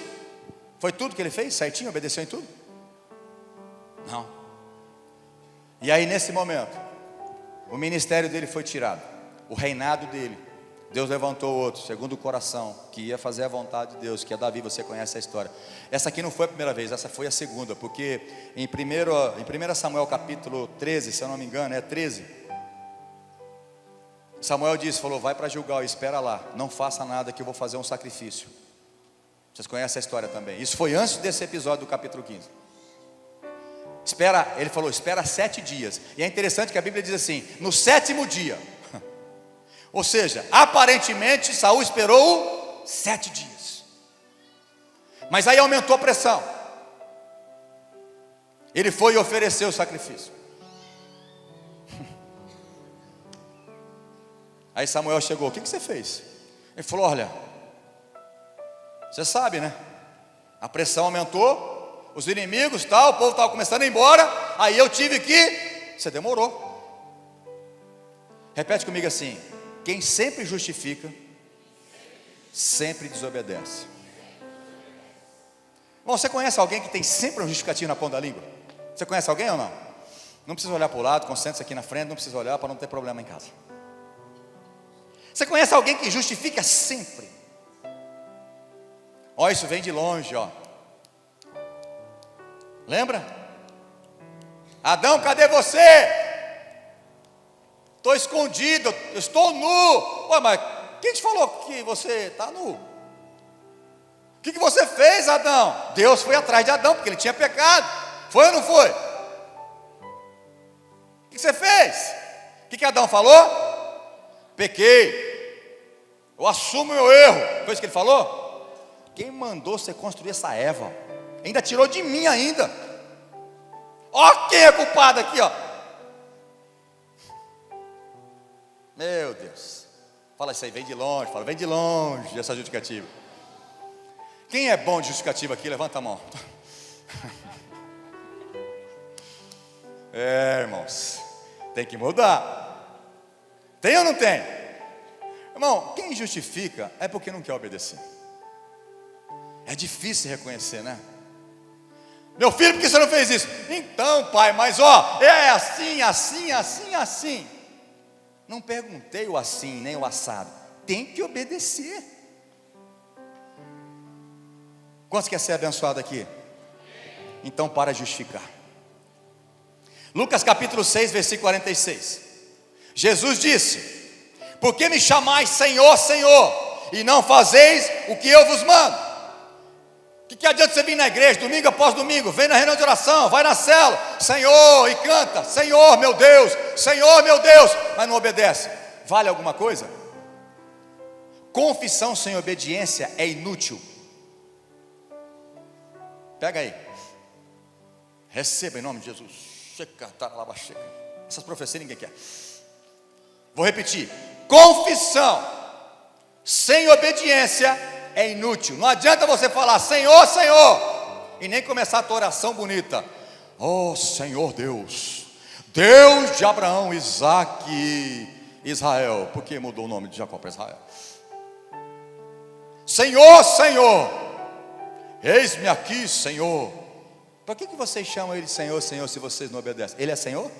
Foi tudo que ele fez? Certinho? Obedeceu em tudo? Não. E aí nesse momento o ministério dele foi tirado, o reinado dele, Deus levantou outro, segundo o coração, que ia fazer a vontade de Deus, que é Davi. Você conhece a história. Essa aqui não foi a primeira vez, essa foi a segunda, porque em 1 Samuel capítulo 13, se eu não me engano, é 13, Samuel disse, falou: vai para Gilgal e espera lá, não faça nada que eu vou fazer um sacrifício. Vocês conhecem a história também. Isso foi antes desse episódio do capítulo 15. Ele falou: espera 7 dias. E é interessante que a Bíblia diz assim: no 7º dia. Ou seja, aparentemente Saul esperou 7 dias. Mas aí aumentou a pressão. Ele foi e ofereceu o sacrifício. Aí Samuel chegou: o que você fez? Ele falou: olha, você sabe, né? A pressão aumentou, os inimigos, tal, o povo estava começando a ir embora. Aí eu tive que... Você demorou. Repete comigo assim: quem sempre justifica, sempre desobedece. Bom, você conhece alguém que tem sempre um justificativo na ponta da língua? Você conhece alguém ou não? Não precisa olhar para o lado, concentre-se aqui na frente, não precisa olhar para não ter problema em casa. Você conhece alguém que justifica sempre? Ó, isso vem de longe, ó. Lembra? Adão, cadê você? Estou escondido, eu estou nu. Ué, mas quem te falou que você está nu? O que você fez, Adão? Deus foi atrás de Adão, porque ele tinha pecado. Foi ou não foi? O que você fez? O que Adão falou? Pequei. Eu assumo o meu erro. Foi isso que ele falou? Quem mandou você construir essa Eva? Ainda tirou de mim ainda. Ó quem é culpado aqui, ó. Meu Deus. Fala isso aí, vem de longe. Fala, vem de longe essa justificativa. Quem é bom de justificativa aqui? Levanta a mão. Irmãos, tem que mudar. Tem ou não tem? Irmão, quem justifica é porque não quer obedecer. É difícil reconhecer, né? Meu filho, por que você não fez isso? Então, pai, mas ó, é assim, assim, assim, assim. Não perguntei o assim, nem o assado. Tem que obedecer. Quantos quer ser abençoado aqui? Então para de justificar. Lucas capítulo 6, versículo 46. Jesus disse: por que me chamais Senhor, Senhor, e não fazeis o que eu vos mando? O que adianta você vir na igreja, domingo após domingo, vem na reunião de oração, vai na cela, Senhor, e canta, Senhor meu Deus, mas não obedece? Vale alguma coisa? Confissão sem obediência é inútil. Pega aí. Receba em nome de Jesus. Essas profecias ninguém quer. Vou repetir: confissão sem obediência é inútil. Não adianta você falar Senhor, Senhor, e nem começar a tua oração bonita. Oh Senhor Deus, Deus de Abraão, Isaac e Israel. Por que mudou o nome de Jacó para Israel? Senhor, Senhor, eis-me aqui, Senhor. Por que vocês chamam ele de Senhor, Senhor, se vocês não obedecem? Ele é Senhor?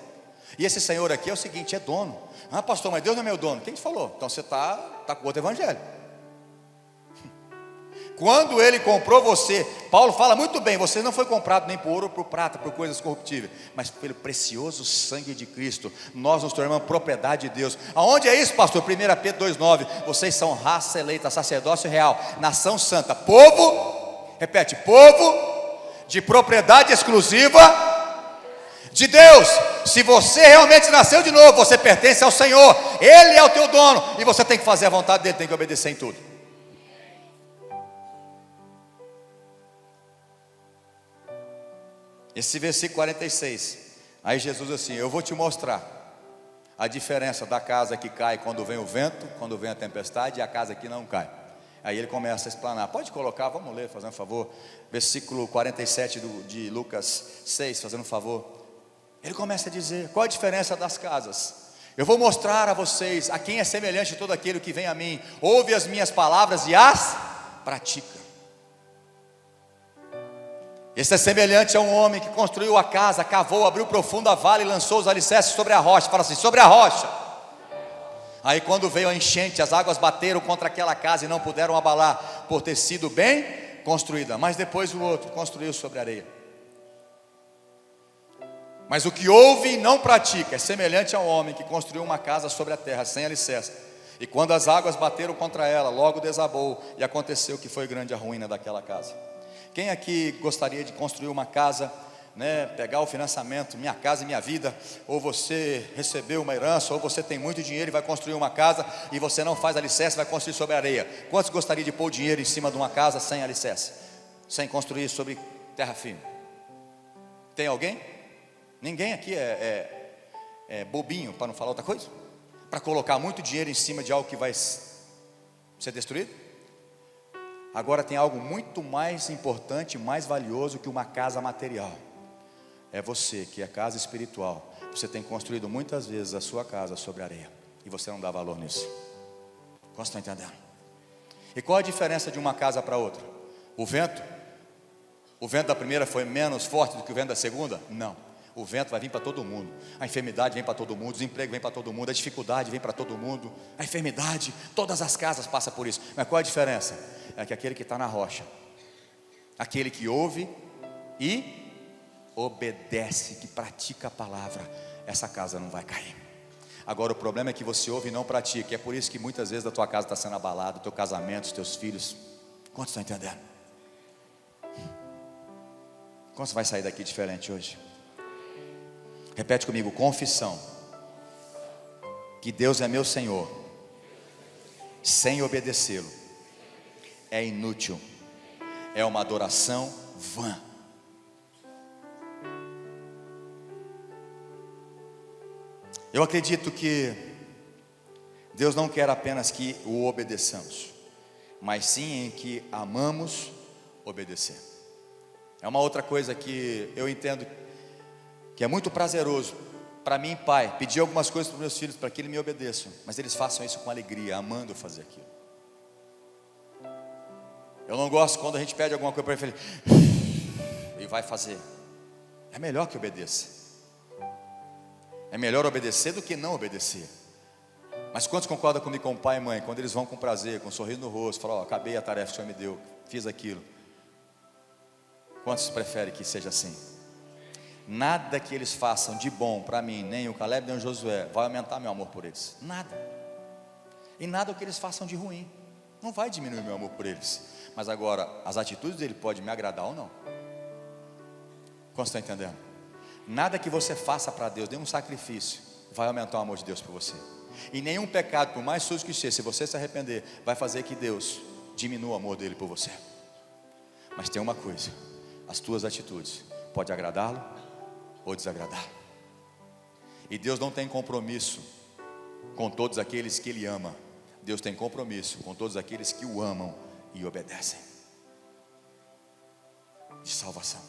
E esse Senhor aqui é o seguinte, é dono. Ah, pastor, mas Deus não é meu dono. Quem te falou? Então você está com outro evangelho. Quando ele comprou você, Paulo fala muito bem, você não foi comprado nem por ouro ou por prata, por coisas corruptíveis, mas pelo precioso sangue de Cristo. Nós nos tornamos propriedade de Deus. Aonde é isso, pastor? 1 Pedro 2,9. Vocês são raça eleita, sacerdócio real, nação santa, povo, repete, povo de propriedade exclusiva de Deus. Se você realmente nasceu de novo, você pertence ao Senhor, Ele é o teu dono, e você tem que fazer a vontade dEle, tem que obedecer em tudo. Esse versículo 46, aí Jesus assim: eu vou te mostrar a diferença da casa que cai quando vem o vento, quando vem a tempestade, e a casa que não cai. Aí ele começa a explanar. Pode colocar, vamos ler, fazendo um favor. Versículo 47 de Lucas 6, fazendo um favor. Ele começa a dizer, qual a diferença das casas? Eu vou mostrar a vocês a quem é semelhante todo aquele que vem a mim, ouve as minhas palavras e as pratica. Esse é semelhante a um homem que construiu a casa, cavou, abriu profunda vala e lançou os alicerces sobre a rocha. Fala assim, sobre a rocha. Aí quando veio a enchente, as águas bateram contra aquela casa e não puderam abalar, por ter sido bem construída. Mas depois o outro construiu sobre a areia. Mas o que ouve e não pratica é semelhante a um homem que construiu uma casa sobre a terra, sem alicerce. E quando as águas bateram contra ela, logo desabou, e aconteceu que foi grande a ruína daquela casa. Quem aqui gostaria de construir uma casa, né, pegar o financiamento, Minha Casa e Minha Vida, ou você recebeu uma herança, ou você tem muito dinheiro e vai construir uma casa, e você não faz alicerce, vai construir sobre areia? Quantos gostariam de pôr dinheiro em cima de uma casa sem alicerce, sem construir sobre terra firme? Tem alguém? Ninguém aqui é bobinho, para não falar outra coisa? Para colocar muito dinheiro em cima de algo que vai ser destruído? Agora tem algo muito mais importante, mais valioso que uma casa material. É você que é casa espiritual. Você tem construído muitas vezes a sua casa sobre areia, e você não dá valor nisso. Quantos estão entendendo? E qual a diferença de uma casa para outra? O vento? O vento da primeira foi menos forte do que o vento da segunda? Não. O vento vai vir para todo mundo. A enfermidade vem para todo mundo. O desemprego vem para todo mundo. A dificuldade vem para todo mundo. A enfermidade, todas as casas passam por isso. Mas qual a diferença? É que aquele que está na rocha, aquele que ouve e obedece, que pratica a palavra, essa casa não vai cair. Agora o problema é que você ouve e não pratica. E é por isso que muitas vezes a tua casa está sendo abalada, o teu casamento, os teus filhos. Quantos estão entendendo? Quantos vai sair daqui diferente hoje? Repete comigo, confissão. Que Deus é meu Senhor. Sem obedecê-lo é inútil. É uma adoração vã. Eu acredito que Deus não quer apenas que o obedeçamos, mas sim em que amamos obedecer. É uma outra coisa que eu entendo que é muito prazeroso para mim, pai, pedir algumas coisas para os meus filhos, para que eles me obedeçam, mas eles façam isso com alegria, amando fazer aquilo. Eu não gosto quando a gente pede alguma coisa para ele e vai fazer. É melhor que obedeça. É melhor obedecer do que não obedecer. Mas quantos concordam comigo, com o pai e mãe, quando eles vão com prazer, com um sorriso no rosto, falam, acabei a tarefa que o Senhor me deu, fiz aquilo. Quantos preferem que seja assim? Nada que eles façam de bom para mim, nem o Caleb nem o Josué, vai aumentar meu amor por eles. Nada. E nada o que eles façam de ruim não vai diminuir meu amor por eles. Mas agora, as atitudes dele podem me agradar ou não. Quantos estão entendendo? Nada que você faça para Deus, dê um sacrifício, vai aumentar o amor de Deus por você. E nenhum pecado, por mais sujo que seja, se você se arrepender, vai fazer que Deus diminua o amor dele por você. Mas tem uma coisa, as tuas atitudes podem agradá-lo ou desagradar. E Deus não tem compromisso com todos aqueles que Ele ama. Deus tem compromisso com todos aqueles que o amam e obedecem. De salvação.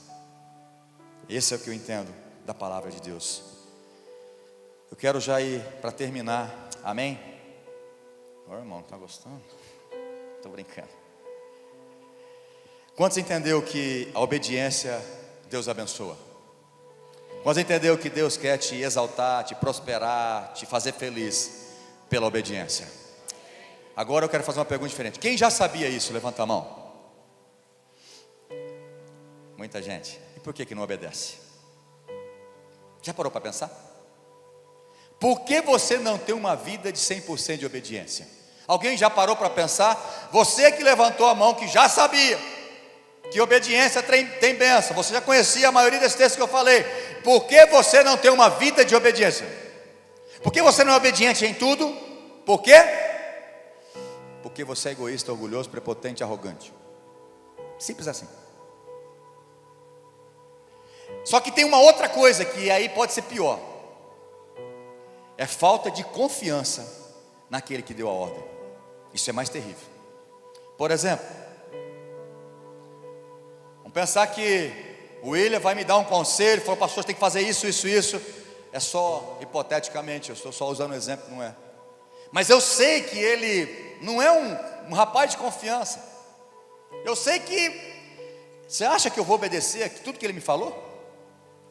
Esse é o que eu entendo da palavra de Deus. Eu quero já ir para terminar. Amém? Ô irmão, está gostando? Estou brincando. Quantos entendeu que a obediência Deus abençoa? Quantos entendeu que Deus quer te exaltar, te prosperar, te fazer feliz pela obediência? Agora eu quero fazer uma pergunta diferente. Quem já sabia isso? Levanta a mão. Muita gente. E por que não obedece? Já parou para pensar? Por que você não tem uma vida de 100% de obediência? Alguém já parou para pensar? Você que levantou a mão, que já sabia que obediência tem bênção, você já conhecia a maioria desses textos que eu falei. Por que você não tem uma vida de obediência? Por que você não é obediente em tudo? Por quê? Porque você é egoísta, orgulhoso, prepotente, arrogante. Simples assim. Só que tem uma outra coisa que aí pode ser pior. é falta de confiança naquele que deu a ordem. Isso é mais terrível. Por exemplo, vamos pensar que o William vai me dar um conselho, falou: pastor, você tem que fazer isso, isso, isso. É só hipoteticamente, eu estou só usando um exemplo, não é. Mas eu sei que ele não é um rapaz de confiança. Eu sei que, você acha que eu vou obedecer tudo que ele me falou?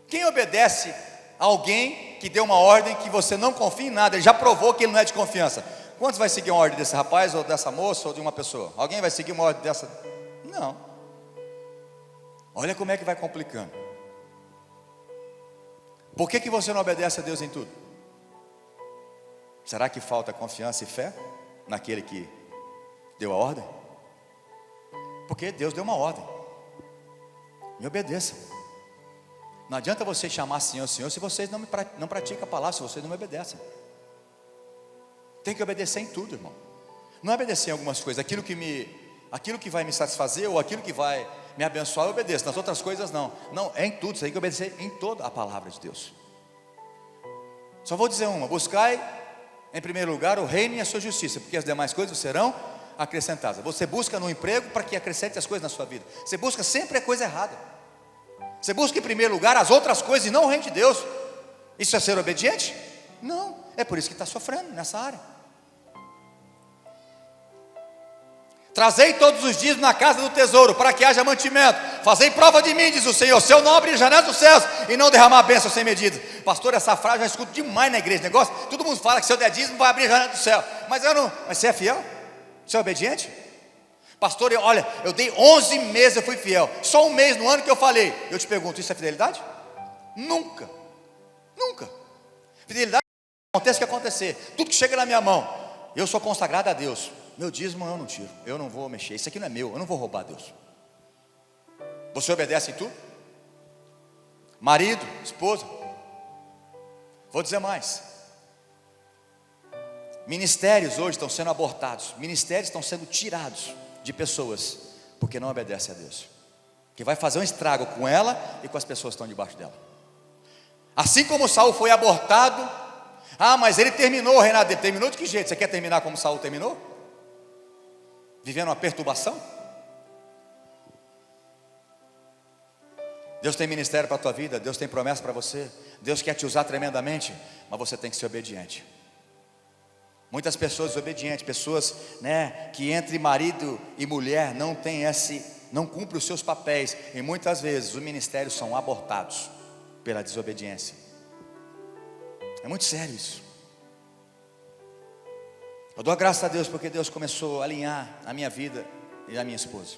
Quem obedece a alguém que deu uma ordem que você não confia em nada? Ele já provou que ele não é de confiança. Quantos vai seguir uma ordem desse rapaz, ou dessa moça, ou de uma pessoa? Alguém vai seguir uma ordem dessa? Não. Olha como é que vai complicando. Por que você não obedece a Deus em tudo? Será que falta confiança e fé naquele que deu a ordem? Porque Deus deu uma ordem. Me obedeça. Não adianta você chamar Senhor, Senhor, se vocês não praticam a palavra, se vocês não me obedecem. Tem que obedecer em tudo, irmão. Não é obedecer em algumas coisas. Aquilo que vai me satisfazer, ou aquilo que vai me abençoar, eu obedeço. Nas outras coisas não. Não, é em tudo. Você tem que obedecer em toda a palavra de Deus. Só vou dizer uma: buscai em primeiro lugar o reino e a sua justiça, porque as demais coisas serão acrescentadas. Você busca no emprego para que acrescente as coisas na sua vida. Você busca sempre a coisa errada. Você busca em primeiro lugar as outras coisas e não o reino de Deus. Isso é ser obediente? Não. É por isso que está sofrendo nessa área. Trazei todos os dias na casa do tesouro, para que haja mantimento. Fazei prova de mim, diz o Senhor, se eu não abrir janelas dos céus e não derramar a bênção sem medida. Pastor, essa frase eu já escuto demais na igreja. Negócio, todo mundo fala que se eu der dízimo vai abrir a janela do céu. Mas você é fiel? Você é obediente? Pastor, olha, eu dei 11 meses, eu fui fiel. Só um mês no ano que eu falei. Eu te pergunto, isso é fidelidade? Nunca. Nunca. Fidelidade acontece o que acontecer. Tudo que chega na minha mão, eu sou consagrado a Deus. Meu dízimo eu não tiro, eu não vou mexer. Isso aqui não é meu, eu não vou roubar a Deus. Você obedece em tudo? Marido, esposa. Vou dizer mais. Ministérios hoje estão sendo abortados. Ministérios estão sendo tirados de pessoas porque não obedecem a Deus, que vai fazer um estrago com ela e com as pessoas que estão debaixo dela. Assim como Saul foi abortado. Mas ele terminou o reinado dele. Terminou de que jeito? Você quer terminar como Saul terminou? Vivendo uma perturbação? Deus tem ministério para a tua vida, Deus tem promessa para você, Deus quer te usar tremendamente, mas você tem que ser obediente. Muitas pessoas desobedientes, pessoas, que entre marido e mulher não cumprem os seus papéis, e muitas vezes os ministérios são abortados pela desobediência. É muito sério isso. Eu dou graças a Deus porque Deus começou a alinhar a minha vida e a minha esposa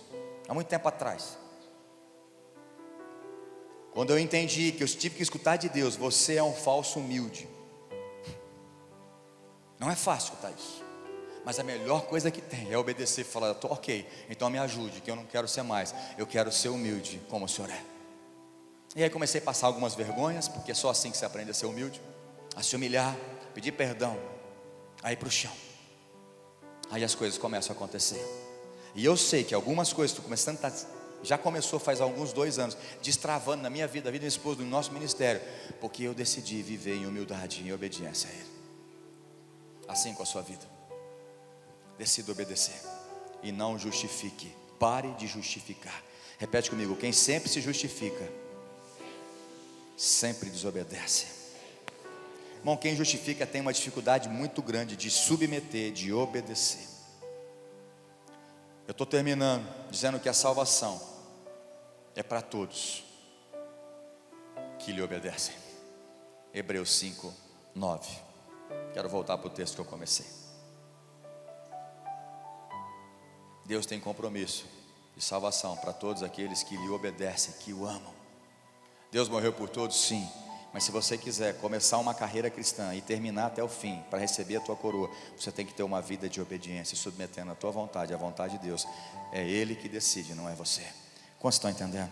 há muito tempo atrás. Quando eu entendi que eu tive que escutar de Deus: você é um falso humilde. Não é fácil escutar isso, mas a melhor coisa que tem é obedecer e falar: ok, então me ajude, que eu não quero ser mais, eu quero ser humilde como o Senhor é. E aí comecei a passar algumas vergonhas, porque é só assim que se aprende a ser humilde, a se humilhar, pedir perdão, a ir para o chão. Aí as coisas começam a acontecer. E eu sei que algumas coisas já começou faz alguns 2 anos, destravando na minha vida, a vida da minha esposa, no nosso ministério, porque eu decidi viver em humildade e em obediência a Ele. Assim com a sua vida. Decida obedecer e não justifique. Pare de justificar. Repete comigo: quem sempre se justifica sempre desobedece. Irmão, quem justifica tem uma dificuldade muito grande de submeter, de obedecer. Eu estou terminando dizendo que a salvação é para todos que lhe obedecem. Hebreus 5, 9. Quero voltar para o texto que eu comecei. Deus tem compromisso de salvação para todos aqueles que lhe obedecem, que o amam. Deus morreu por todos, sim. Mas se você quiser começar uma carreira cristã e terminar até o fim, para receber a tua coroa, você tem que ter uma vida de obediência, submetendo a tua vontade à vontade de Deus. É Ele que decide, não é você. Quantos estão entendendo?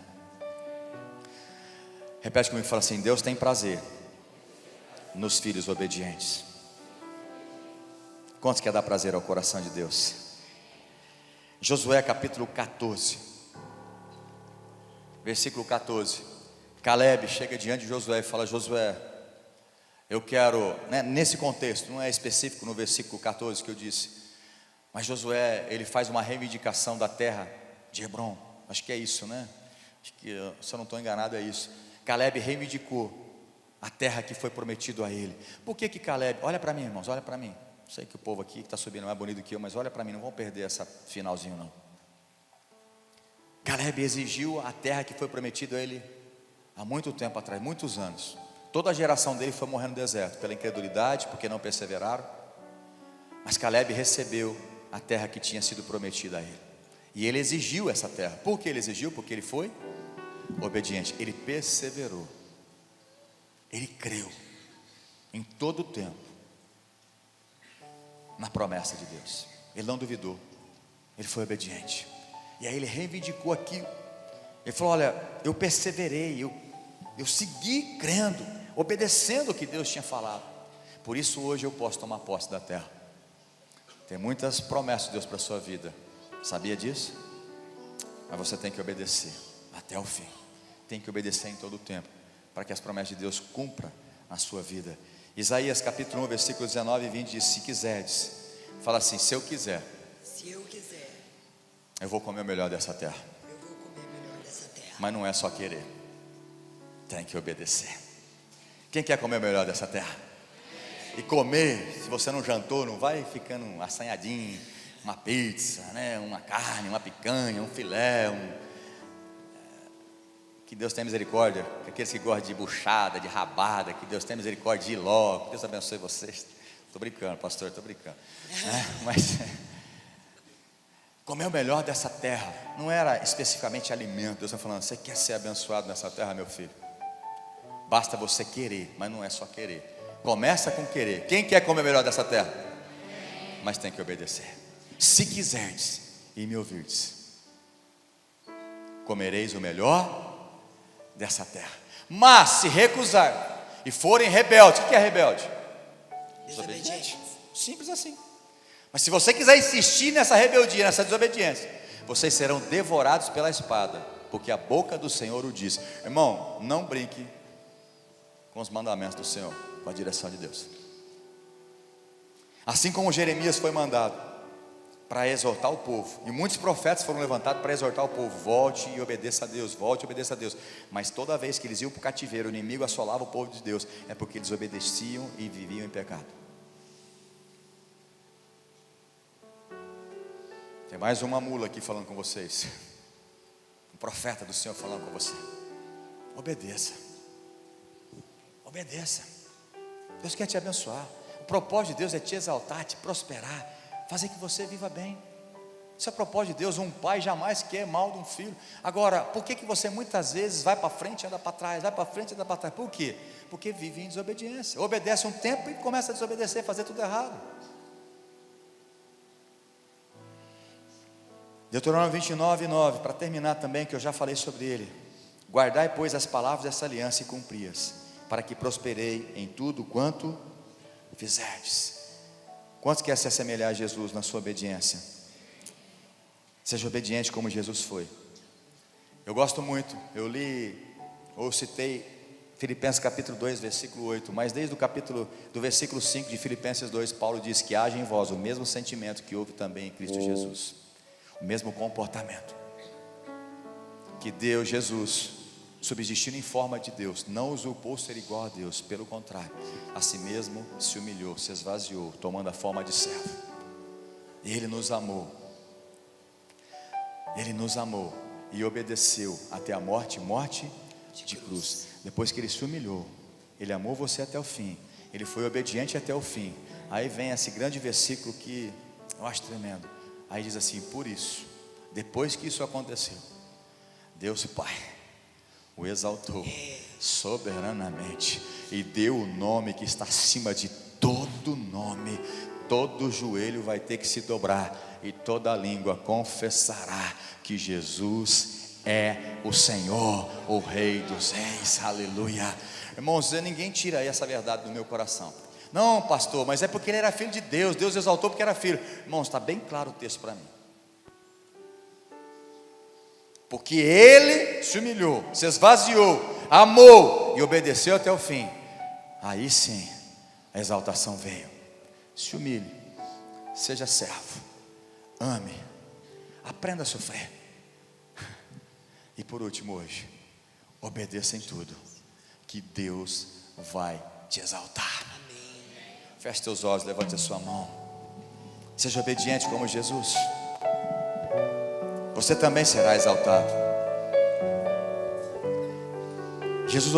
Repete comigo e fala assim: Deus tem prazer nos filhos obedientes. Quantos quer dar prazer ao coração de Deus? Josué capítulo 14, versículo 14. Caleb chega diante de Josué e fala: Josué, Eu quero, né, nesse contexto, não é específico no versículo 14 que eu disse, mas Josué, ele faz uma reivindicação da terra de Hebrom. Acho que é isso, né? Acho que, se eu não estou enganado, é isso. Caleb reivindicou a terra que foi prometido a ele. Por que Caleb? Olha para mim, irmãos, olha para mim. Sei que o povo aqui que está subindo é mais bonito que eu, mas olha para mim, não vão perder essa finalzinho não. Caleb exigiu a terra que foi prometida a ele há muito tempo atrás, muitos anos. Toda a geração dele foi morrer no deserto, pela incredulidade, porque não perseveraram. Mas Caleb recebeu a terra que tinha sido prometida a ele. E ele exigiu essa terra. Por que ele exigiu? Porque ele foi obediente. Ele perseverou. Ele creu em todo o tempo na promessa de Deus. Ele não duvidou. Ele foi obediente. E aí ele reivindicou aquilo. Ele falou: olha, eu perseverei, eu segui crendo, obedecendo o que Deus tinha falado. Por isso hoje eu posso tomar posse da terra. Tem muitas promessas de Deus para a sua vida. Sabia disso? Mas você tem que obedecer até o fim. Tem que obedecer em todo o tempo, para que as promessas de Deus cumpram na sua vida. Isaías capítulo 1, versículos 19 e 20 diz: se quiserdes, fala assim, se eu quiser, eu vou comer o melhor dessa terra. Mas não é só querer, tem que obedecer. Quem quer comer o melhor dessa terra? E comer, se você não jantou, não vai ficando assanhadinho, uma pizza, né? Uma carne, uma picanha, um filé, que Deus tenha misericórdia, aqueles que gostam de buchada, de rabada, que Deus tenha misericórdia de iló, que Deus abençoe vocês. Estou brincando, pastor, estou brincando, mas comer o melhor dessa terra, não era especificamente alimento. Deus está falando, você quer ser abençoado nessa terra, meu filho? Basta você querer, mas não é só querer. Começa com querer. Quem quer comer o melhor dessa terra? Mas tem que obedecer. Se quiserdes e me ouvirdes, comereis o melhor dessa terra. Mas se recusar e forem rebeldes, o que é rebelde? Desobediente. Simples assim. Mas se você quiser insistir nessa rebeldia, nessa desobediência, vocês serão devorados pela espada, porque a boca do Senhor o diz. Irmão, não brinque com os mandamentos do Senhor, com a direção de Deus. Assim como Jeremias foi mandado para exortar o povo, e muitos profetas foram levantados para exortar o povo: volte e obedeça a Deus, volte e obedeça a Deus. Mas toda vez que eles iam para o cativeiro, o inimigo assolava o povo de Deus, é porque eles obedeciam e viviam em pecado. Tem mais uma mula aqui falando com vocês, um profeta do Senhor falando com você. Obedeça. Obedeça. Deus quer te abençoar. O propósito de Deus é te exaltar, te prosperar, fazer que você viva bem. Isso é o propósito de Deus. Um pai jamais quer mal de um filho. Agora, por que você muitas vezes vai para frente e anda para trás, vai para frente e anda para trás? Por quê? Porque vive em desobediência. Obedece um tempo e começa a desobedecer, fazer tudo errado. Deuteronômio 29, 9, para terminar também, que eu já falei sobre ele. Guardai, pois, as palavras dessa aliança e cumpri-as, para que prosperei em tudo quanto fizerdes. Quantos querem se assemelhar a Jesus na sua obediência? Seja obediente como Jesus foi. Eu gosto muito, eu li, ou citei Filipenses capítulo 2, versículo 8, mas desde do versículo 5 de Filipenses 2, Paulo diz que haja em vós o mesmo sentimento que houve também em Cristo Jesus. O mesmo comportamento que Deus, Jesus, subsistindo em forma de Deus, não usurpou ser igual a Deus, pelo contrário, a si mesmo se humilhou, se esvaziou, tomando a forma de servo. E Ele nos amou. Ele nos amou e obedeceu até a morte, morte de cruz. Depois que Ele se humilhou, Ele amou você até o fim, Ele foi obediente até o fim. Aí vem esse grande versículo que eu acho tremendo. Aí diz assim: por isso, depois que isso aconteceu, Deus Pai o exaltou soberanamente e deu o nome que está acima de todo nome. Todo joelho vai ter que se dobrar e toda língua confessará que Jesus é o Senhor, o Rei dos Reis. Aleluia. Irmãos, ninguém tira aí essa verdade do meu coração. Não, pastor, mas é porque ele era filho de Deus, Deus exaltou porque era filho. Irmãos, está bem claro o texto para mim. Porque ele se humilhou, se esvaziou, amou e obedeceu até o fim. Aí sim, a exaltação veio. Se humilhe, seja servo, ame, aprenda a sofrer. E por último hoje, obedeça em tudo, que Deus vai te exaltar. Feche teus olhos, levante a sua mão. Seja obediente como Jesus. Você também será exaltado. Jesus